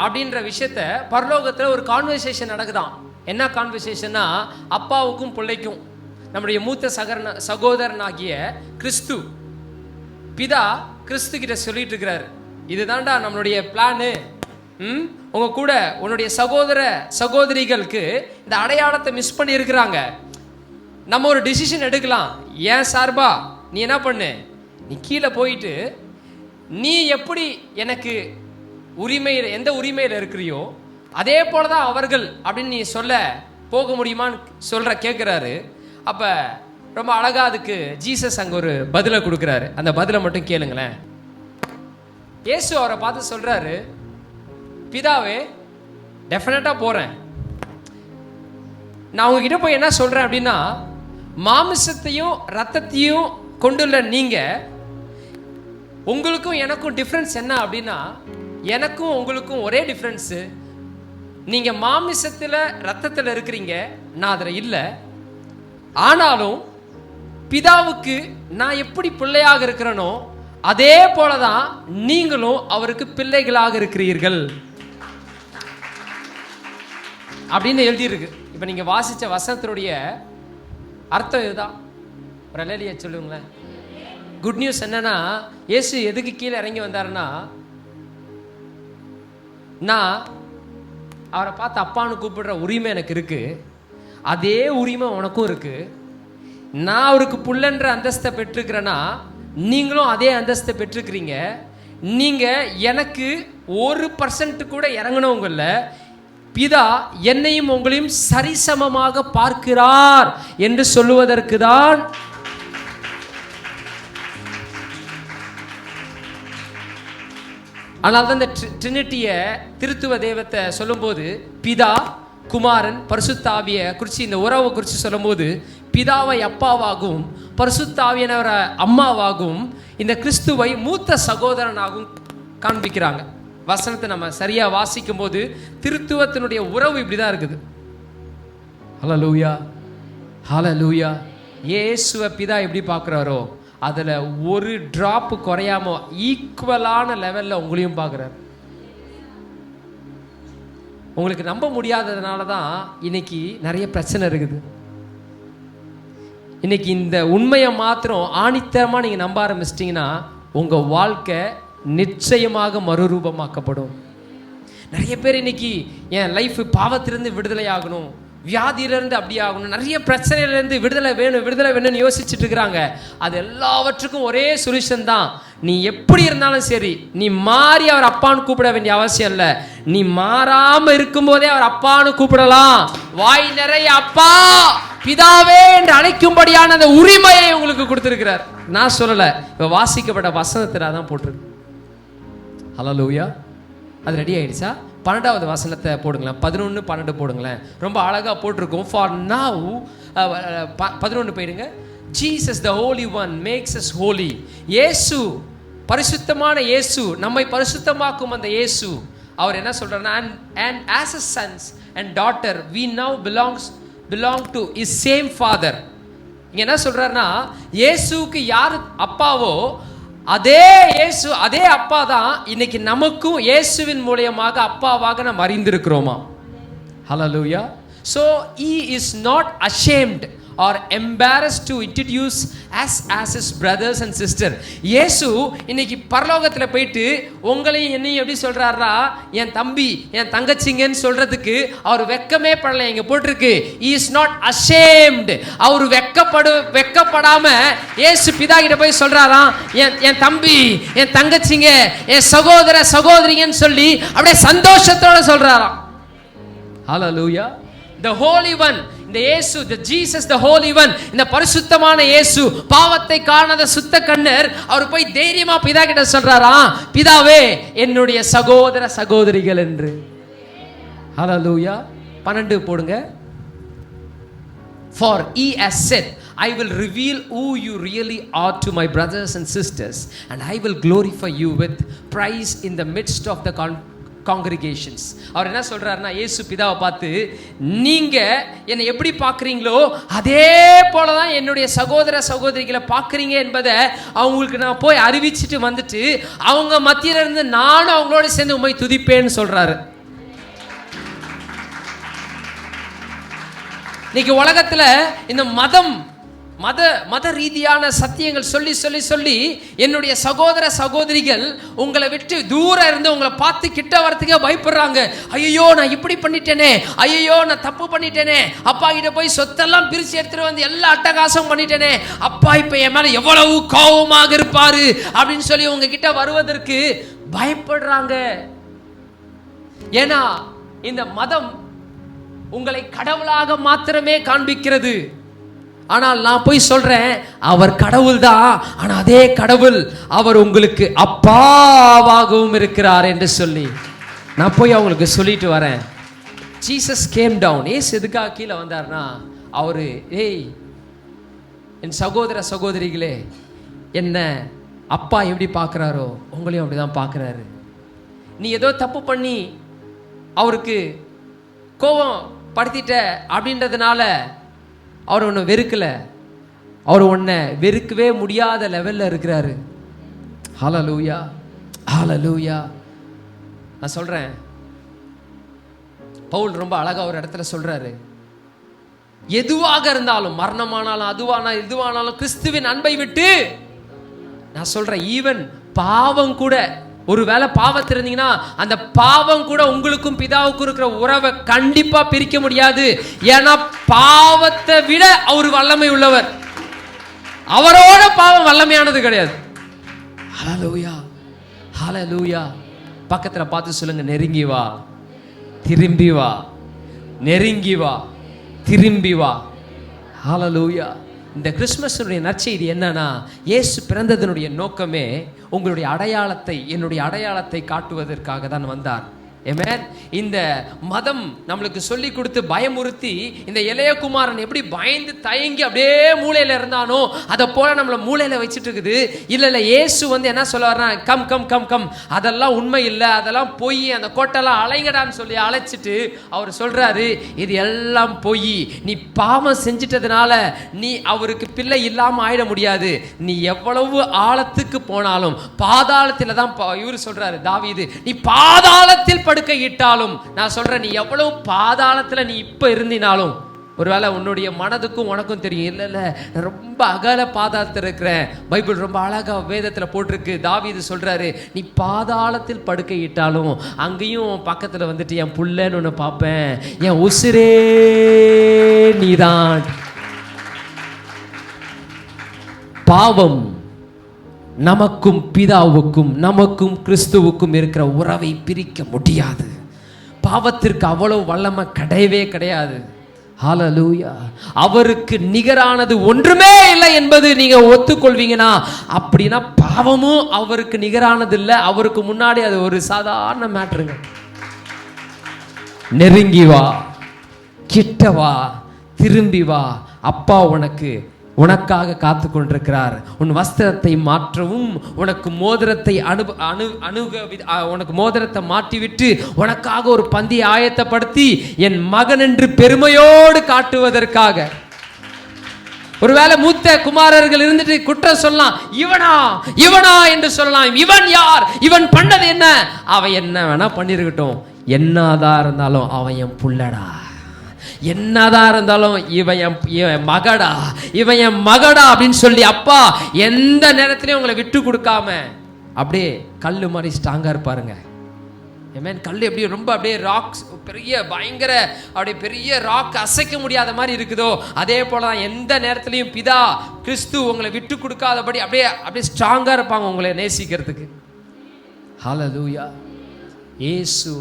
அப்படின்ற விஷயத்த பரலோகத்தில் ஒரு கான்வர்சேஷன் நடக்குதான். என்ன கான்வர்சேஷன்னா, அப்பாவுக்கும் பிள்ளைக்கும், நம்முடைய மூத்த சகோதரனாகிய கிறிஸ்து பிதா கிறிஸ்து கிட்ட சொல்லிட்டு இருக்கிறாரு, இதுதான்டா நம்மளுடைய பிளானு. உங்க கூட உன்னுடைய சகோதரிகளுக்கு இந்த அடையாளத்தை மிஸ் பண்ணி இருக்கிறாங்க. நம்ம ஒரு டிசிஷன் எடுக்கலாம். ஏன் சார்பா நீ என்ன பண்ணு, நீ கீழே போயிட்டு நீ எப்படி எனக்கு உரிமையில் எந்த உரிமையில் இருக்கிறியோ அதே போல தான் அவர்கள் அப்படின்னு நீ சொல்ல போக முடியுமான்னு கேட்குறாரு. அப்போ ரொம்ப அழகா அதுக்கு ஜீசஸ் அங்கே ஒரு பதிலை கொடுக்குறாரு. அந்த பதிலை மட்டும் கேளுங்களேன். இயேசு அவரை பார்த்து சொல்றாரு, பிதாவே டெஃபினட்டாக போகிறேன். நான் உங்ககிட்ட போய் என்ன சொல்கிறேன் அப்படின்னா, மாமிசத்தையும் ரத்தத்தையும் கொண்டுள்ள நீங்கள், உங்களுக்கும் எனக்கும் டிஃப்ரென்ஸ் என்ன அப்படின்னா, எனக்கும் உங்களுக்கும் ஒரே டிஃப்ரென்ஸு, நீங்கள் மாமிசத்தில் ரத்தத்தில் இருக்கிறீங்க, நான் அதில் இல்லை. ஆனாலும் பிதாவுக்கு நான் எப்படி பிள்ளையாக இருக்கிறேனோ அதே போலதான் நீங்களும் அவருக்கு பிள்ளைகளாக இருக்கிறீர்கள் அப்படின்னு எழுதியிருக்கு. இப்போ நீங்கள் வாசித்த வசனத்தினுடைய அர்த்தம் இதுதான். ஒரு அல்லேலூயா சொல்லுங்களேன். குட் நியூஸ் என்னன்னா, இயேசு எதுக்கு கீழே இறங்கி வந்தாருன்னா, நான் அவரை பார்த்து அப்பான்னு கூப்பிடுற உரிமை எனக்கு இருக்கு, அதே உரிமை உனக்கும் இருக்கு. நான் அவருக்கு புள்ளன்ற அந்தஸ்தை பெற்றிருக்கிறேன்னா நீங்களும் அதே அந்தஸ்தை பெற்றிருக்கிறீங்க. நீங்கள் எனக்கு 1% கூட இறங்கினவங்கள பிதா என்னையும் உங்களையும் சரிசமமாக பார்க்கிறார் என்று சொல்லுவதற்கு தான் ஆனால் தான் இந்த ட்ரினிட்டியை, திருத்துவ தெய்வத்தை சொல்லும்போது பிதா, குமாரன், பரிசுத்த ஆவியை குறித்து, இந்த உறவை குறித்து சொல்லும்போது பிதாவை அப்பாவாகவும் பரிசுத்த ஆவியானவரை அம்மாவாகவும் இந்த கிறிஸ்துவை மூத்த சகோதரனாகவும் காண்பிக்கிறாங்க. வசனத்தை நம்ம சரியா வாசிக்கும் போது திருத்துவத்தினுடைய உறவு இப்படிதான் இருக்குது. ஹல்லேலூயா, ஹல்லேலூயா. இயேசுவை பிதா எப்படி பார்க்குறாரோ அதில் ஒரு டிராப் குறையாம ஈக்குவலான லெவலில் உங்களையும் பார்க்குறாரு. உங்களுக்கு நம்ப முடியாததுனால தான் இன்னைக்கு நிறைய பிரச்சனை இருக்குது. இன்னைக்கு இந்த உண்மையை மாத்திரம் ஆணித்தரமாக நீங்கள் நம்ப ஆரம்பிச்சிட்டிங்கன்னா உங்கள் வாழ்க்கை நிச்சயமாக மறுரூபமாக்கப்படும். நிறைய பேர் இன்னைக்கு என் லைஃப் பாவத்திலிருந்து விடுதலை ஆகணும், வியாதியிலிருந்து அப்படி ஆகணும், நிறைய பிரச்சனையிலேருந்து விடுதலை வேணும்னு யோசிச்சுட்டு இருக்கிறாங்க. அது எல்லாவற்றுக்கும் ஒரே சொல்யூஷன் தான். நீ எப்படி இருந்தாலும் சரி, நீ மாறி அவர் அப்பான்னு கூப்பிட வேண்டிய அவசியம் இல்லை. நீ மாறாம இருக்கும்போதே அவர் அப்பான்னு கூப்பிடலாம். வாய் நிறைய அப்பா பிதாவே என்று அழைக்கும்படியான அந்த உரிமையை உங்களுக்கு கொடுத்திருக்கிறார். நான் சொல்லல, இப்ப வாசிக்கப்பட்ட வசனத்தில் தான் போட்டிருக்கு. ஹல்லேலூயா. அது ரெடி ஆயிடுச்சா? 12வது வசனத்தை போடுங்களேன், 11, 12 போடுங்களேன். ரொம்ப அழகா போட்டிருக்கும். ஃபார் நவ் 11 போயிடுங்க. Jesus the holy one makes us holy. இயேசு, பரிசுத்தமான இயேசு, நம்மை பரிசுத்தமாக்கும் அந்த இயேசு, அவர் என்ன சொல்றாருன்னா, and as a sons and daughter we now belong to his same father. இங்க என்ன சொல்றாருன்னா, இயேசுக்கு யார் அப்பாவோ அதே இயேசு, அதே அப்பா தான் இன்னைக்கு நமக்கும் இயேசுவின் மூலமாக அப்பாவாக நாம் அறிந்திருக்கிறோமா. ஹல்லேலூயா. So he is not ashamed or embarrassed to introduce us as his brothers and sisters. இயேசு இன்னைக்கு பரலோகத்தில் போயிட்டு உங்களையும் என்னையும் எப்படி சொல்றாரா, என் தம்பி என் தங்கச்சிங்கன்னு சொல்றதுக்கு அவர் வெக்கமே படல. இங்க போட்டிருக்கு he is not ashamed. அவர் வெக்கப்படாம இயேசு பிதா கிட்ட போய் சொல்றாராம், என் தம்பி என் தங்கச்சிங்க என் சகோதர சகோதரிங்கன்னு சொல்லி அப்படியே சந்தோஷத்தோட சொல்றாராம். ஹல்லேலூயா. The Holy One, இந்த இயேசு, the Jesus the Holy One, இந்த பரிசுத்தமான இயேசு, பாவத்தை காணாத சுத்த கண்ணர், அவர் போய் தைரியமா பிதா கிட்ட சொல்றாராம், பிதாவே என்னுடைய சகோதர சகோதரிகள் என்று. ஹல்லேலூயா. 12 போடுங்க. For he has said, I will reveal who you really are to my brothers and sisters, and I will glorify you with praise in the midst of the congregations. அவர் என்ன சொல்றாருன்னா, இயேசு பிதாவை பார்த்து, நீங்க என்னை எப்படி பார்க்குறீங்களோ அதே போலதான் என்னுடைய சகோதர சகோதரிகளை பார்க்குறீங்க என்பதை அவங்களுக்கு நான் போய் அறிவிச்சுட்டு வந்துட்டு அவங்க மத்தியில இருந்து நானும் அவங்களோட சேர்ந்து உம்மை துதிப்பேன்னு சொல்றாரு. இன்னைக்கு உலகத்துல இந்த மத ரீதியான சத்தியங்கள் சொல்லி சொல்லி சொல்லி என்னுடைய சகோதர சகோதரிகள் உங்களை விட்டு தூரம் இருந்து உங்களை பார்த்து கிட்ட வரத்துக்கே பயப்படுறாங்க. ஐயோ நான் இப்படி பண்ணிட்டேனே, ஐயோ நான் தப்பு பண்ணிட்டேனே, அப்பா கிட்ட போய் சொத்தெல்லாம் பிரிச்சு எடுத்துட்டு வந்து எல்லா அட்டகாசம் பண்ணிட்டேனே, அப்பா இப்ப என் மேல எவ்வளவு கோபமாக இருப்பாரு அப்படின்னு சொல்லி உங்ககிட்ட வருவதற்கு பயப்படுறாங்க. ஏன்னா இந்த மதம் உங்களை கடவுளாக மாத்திரமே காண்பிக்கிறது. ஆனால் நான் போய் சொல்றேன், அவர் கடவுள் தான், ஆனா அதே கடவுள் அவர் உங்களுக்கு அப்பாவாகவும் இருக்கிறார் என்று சொல்லி நான் போய் அவங்களுக்கு சொல்லிட்டு வரேன். Jesus game down. ஏசு எதுக்காக கீழே வந்தார்னா, அவரு ஏய் என் சகோதர சகோதரிகளே, என்ன அப்பா எப்படி பார்க்குறாரோ உங்களையும் அப்படிதான் பார்க்குறாரு. நீ ஏதோ தப்பு பண்ணி அவருக்கு கோபம் படுத்திட்ட அப்படின்றதுனால அவர் உன்னை வெறுக்கல, அவர் உன்னை வெறுக்கவே முடியாத லெவல்ல இருக்கிறாரு. ஹல்லேலூயா, ஹல்லேலூயா. நான் சொல்றேன், பவுல் ரொம்ப அழகா ஒரு இடத்துல சொல்றாரு, எதுவாக இருந்தாலும், மரணமானாலும் அதுவானாலும் இதுவானாலும் கிறிஸ்துவின் அன்பை விட்டு, நான் சொல்றேன் ஈவன் பாவம் கூட, ஒருவேளை பாவத்தில் இருந்தீங்கன்னா அந்த பாவம் கூட உங்களுக்கும் பிதாவுக்கும் இருக்கிற உறவை கண்டிப்பா பிரிக்க முடியாது. ஏன்னா பாவத்தை விட அவர் வல்லமை உள்ளவர், அவரோட பாவம் வல்லமையானது கிடையாது. ஹல்லேலூயா, ஹல்லேலூயா. பக்கத்துல பார்த்து சொல்லுங்க, நெருங்கி வா திரும்பி வா, நெருங்கி வா திரும்பி வா. ஹல்லேலூயா. இந்த கிறிஸ்மஸுடைய நற்செய்தி என்னன்னா, இயேசு பிறந்ததனுடைய நோக்கமே உங்களுடைய அடையாளத்தை, என்னுடைய அடையாளத்தை காட்டுவதற்காக தான் வந்தார். ஆமென். இந்த மதம் நம்மளுக்கு சொல்லி கொடுத்து பயமுறுத்தி இந்த இளையகுமாரன் எப்படி பயந்து தயங்கி அப்படியே மூளையில இருந்தானோ அதை போல நம்மளை மூளையில வச்சுட்டு இருக்குது. இல்ல இயேசு வந்து என்ன சொல்லுவார்னா, கம் கம் கம் கம், அதெல்லாம் உண்மை இல்லை, அதெல்லாம் பொய், அந்த கோட்டெல்லாம் அலைங்கடான்னு சொல்லி அழைச்சிட்டு அவர் சொல்றாரு, இது எல்லாம் பொய், நீ பாவம் செஞ்சிட்டதுனால நீ அவருக்கு பிள்ளை இல்லாம ஆயிட முடியாது. நீ எவ்வளவு ஆழத்துக்கு போனாலும் பாதாளத்தில் தான் இவர் சொல்றாரு தாவீது, நீ பாதாளத்தில் படுக்கை இட்டாலும், நான் சொல்றேன், நீ எவ்வளவு பாதாளத்துல நீ இப்ப இருந்தினாலும், ஒருவேளை உன்னுடைய மனதுக்கும் உனக்கும் தெரியும், இல்ல ரொம்ப அகல பாதாளத்தில் இருக்கிறேன். பைபிள் ரொம்ப அழகா வேதத்துல போட்டிருக்கு. தாவீது சொல்றாரு, நீ பாதாளத்தில் படுக்கை இட்டாலும் அங்கேயும் பக்கத்துல வந்துட்டு என் புள்ளன்னு ஒன்று பார்ப்பேன், என் உசிரே நீதான். பாவம் நமக்கும் பிதாவுக்கும் நமக்கும் கிறிஸ்துவுக்கும் இருக்கிற உறவை பிரிக்க முடியாது. பாவத்திற்கு அவ்வளவு வல்லமை கிடையவே கிடையாது. ஹல்லேலூயா. அவருக்கு நிகரானது ஒன்றுமே இல்லை என்பது நீங்க ஒத்துக்கொள்வீங்கன்னா, அப்படின்னா பாவமும் அவருக்கு நிகரானது இல்லை. அவருக்கு முன்னாடி அது ஒரு சாதாரண மேட்டருங்க. நெருங்கி வா, கிட்ட வா, திரும்பி வா, அப்பா உனக்காக காத்து கொண்டிருக்கிறார். உன் வஸ்திரத்தை மாற்றவும், உனக்கு மோதிரத்தை உனக்கு மோதிரத்தை மாற்றிவிட்டு உனக்காக ஒரு பந்தியை ஆயத்தப்படுத்தி என் மகன் என்று பெருமையோடு காட்டுவதற்காக. ஒருவேளை மூத்த குமாரர்கள் இருந்துட்டு குற்றம் சொல்லலாம், இவனா இவனா என்று சொல்லலாம். இவன் யார்? இவன் பண்ணது என்ன? அவன் என்ன வேணா பண்ணிருக்கட்டும், என்னதான் இருந்தாலும் அவன் என் புள்ளடா, என்னதான் இருந்தாலும் இவன் என் மகடா, இவன் என் மகடா அப்படின்னு சொல்லி அப்பா எந்த நேரத்திலையும் உங்களை விட்டு கொடுக்காம அப்படியே கல்லு மாதிரி ஸ்ட்ராங்கா இருப்பாருங்க. ஆமென். கல் எப்படி ரொம்ப அப்படியே ராக்ஸ், பெரிய பயங்கர அப்படியே பெரிய ராக் அசைக்க முடியாத மாதிரி இருக்குதோ, அதே போலதான் எந்த நேரத்திலையும் பிதா கிறிஸ்து உங்களை விட்டு கொடுக்காதபடி அப்படியே அப்படியே ஸ்ட்ராங்கா இருப்பாங்க உங்களை நேசிக்கிறதுக்கு. ஹல்லேலூயா. இயேசு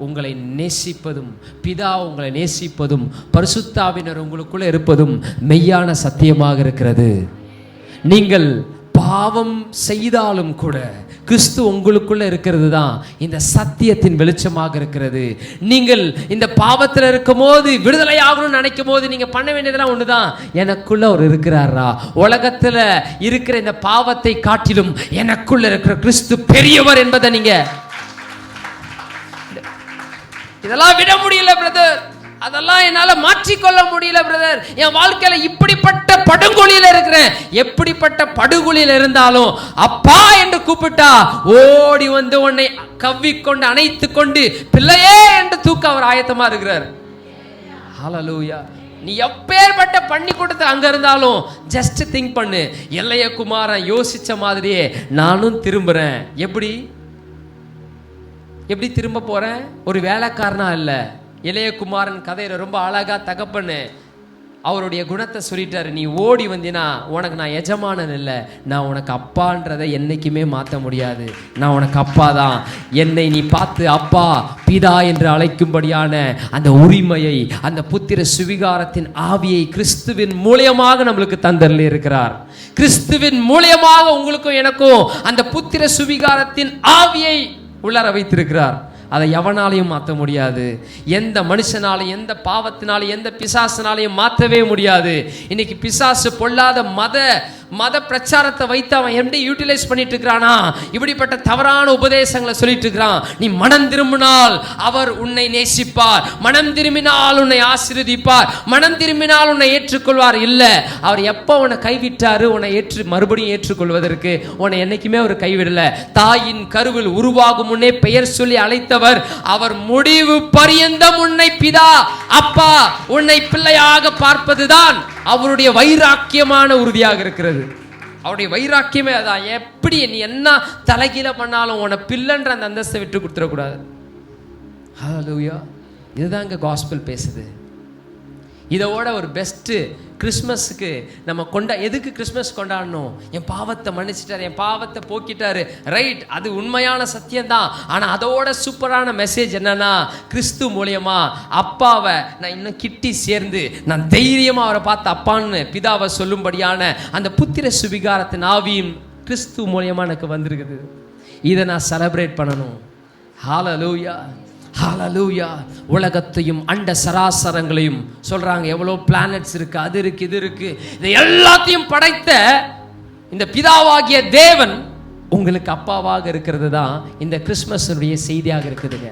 உங்களை நேசிப்பதும், பிதா உங்களை நேசிப்பதும், பரிசுத்தாவினர் உங்களுக்குள்ள இருப்பதும் மெய்யான சத்தியமாக இருக்கிறது. நீங்கள் பாவம் செய்தாலும் கூட கிறிஸ்து உங்களுக்குள்ள இருக்கிறது தான் இந்த சத்தியத்தின் வெளிச்சமாக இருக்கிறது. நீங்கள் இந்த பாவத்தில் இருக்கும் போது, விடுதலை ஆகணும்னு நினைக்கும் போது நீங்க பண்ண வேண்டியதெல்லாம் ஒண்ணுதான், எனக்குள்ள அவர் இருக்கிறாரா, உலகத்துல இருக்கிற இந்த பாவத்தை காட்டிலும் எனக்குள்ள இருக்கிற கிறிஸ்து பெரியவர் என்பதை நீங்க, இதெல்லாம் விட முடியல பிரதர், அதெல்லாம் என்னால மாற்றிக்கொள்ள முடியல பிரதர், என் வாழ்க்கையில இப்படிப்பட்ட படுகொலியில இருக்கிறேன். எப்படிப்பட்ட படுகொலியில இருந்தாலும் அப்பா என்று கூப்பிட்டா ஓடி வந்து உன்னை கவ்விக்கொண்டு அணைத்து கொண்டு பிள்ளையே என்று தூக்க அவர் ஆயத்தமா இருக்கிறார். ஹல்லேலூயா. நீ எப்பேற்பட்ட பண்ணி கொடுத்து அங்க இருந்தாலும் ஜஸ்ட் திங்க் பண்ணு, இளையகுமாரன் யோசிச்ச மாதிரியே நானும் திரும்புறேன். எப்படி திரும்ப போறேன்? ஒரு வேலைக்காரனா இல்ல. இளையகுமாரன் கதையில ரொம்ப அழகா தகப்பன்னு அவருடைய குணத்தை சொல்லிட்டாரு. நீ ஓடி வந்தினா உனக்கு நான் எஜமானன் இல்லை, நான் உனக்கு அப்பான்றதை என்னைக்குமே மாற்ற முடியாது. நான் உனக்கு அப்பா தான். என்னை நீ பார்த்து அப்பா பிதா என்று அழைக்கும்படியான அந்த உரிமையை, அந்த புத்திர சுவிகாரத்தின் ஆவியை கிறிஸ்துவின் மூலியமாக நம்மளுக்கு தந்தரில் இருக்கிறார். கிறிஸ்துவின் மூலியமாக உங்களுக்கும் எனக்கும் அந்த புத்திர சுவிகாரத்தின் ஆவியை உள்ளர வைத்திருக்கிறார். அதை எவனாலையும் மாற்ற முடியாது. எந்த மனுஷனாலையும், எந்த பாவத்தினாலையும், எந்த பிசாசினாலையும் மாற்றவே முடியாது. இன்னைக்கு பிசாசு பொல்லாத மத பிரச்சாரத்தை வைத்து அவன் எப்படி யூட்டிலைஸ் பண்ணிட்டு இருக்கிறானா, இப்படிப்பட்ட தவறான உபதேசங்களை சொல்லிட்டு இருக்கிறான். நீ மனம் திரும்பினால் அவர் உன்னை நேசிப்பார், மனம் திரும்பினால் உன்னை ஆசீர்வதிப்பார், மனம் திரும்பினால் உன்னை ஏற்றுக்கொள்வார். இல்ல, அவர் எப்போ உன்னை கைவிட்டாரு, உன்னை மறுபடியும் ஏற்றுக்கொள்வதற்கு உன்னை என்னைக்குமே அவர் கைவிடல. தாயின் கருவில் உருவாகும் முன்னே பெயர் சொல்லி அழைத்தவர் அவர் முடிவு பரியந்தம் உன்னை பிதா அப்பா உன்னை பிள்ளையாக பார்ப்பதுதான் அவருடைய வைராக்கியமான உறுதியாக இருக்கிறது. அவருடைய வைராக்கியமே அதான். எப்படி நீ என்ன தலைகீழ பண்ணாலும் உன்னை பிள்ளைன்ற அந்த அந்தஸ்தை விட்டு கொடுத்துடக்கூடாது. ஹல்லேலூயா. இதுதான் இங்க காஸ்பல் பேசுது. இதோட ஒரு பெஸ்ட்டு கிறிஸ்மஸுக்கு நம்ம எதுக்கு கிறிஸ்மஸ் கொண்டாடணும்? என் பாவத்தை மன்னிச்சிட்டாரு, என் பாவத்தை போக்கிட்டாரு, ரைட், அது உண்மையான சத்தியம்தான். ஆனால் அதோட சூப்பரான மெசேஜ் என்னன்னா, கிறிஸ்து மூலியமா அப்பாவை நான் இன்னும் கிட்டி சேர்ந்து நான் தைரியமாக அவரை பார்த்து அப்பான்னு பிதாவை சொல்லும்படியான அந்த புத்திர சுவிகாரத்தின் ஆவியும் கிறிஸ்து மூலியமா எனக்கு வந்திருக்குது. இதை நான் செலிப்ரேட் பண்ணணும். ஹல்லேலூயா. ஹல்லேலூயா. உலகத்தையும் அண்ட சராசரங்களையும் சொல்றாங்க, எவ்வளோ பிளானட்ஸ் இருக்கு, அது இருக்கு, இது இருக்கு, இது எல்லாத்தையும் படைத்த இந்த பிதாவாகிய தேவன் உங்களுக்கு அப்பாவாக இருக்கிறது தான் இந்த கிறிஸ்மஸுடைய செய்தியாக இருக்குதுங்க.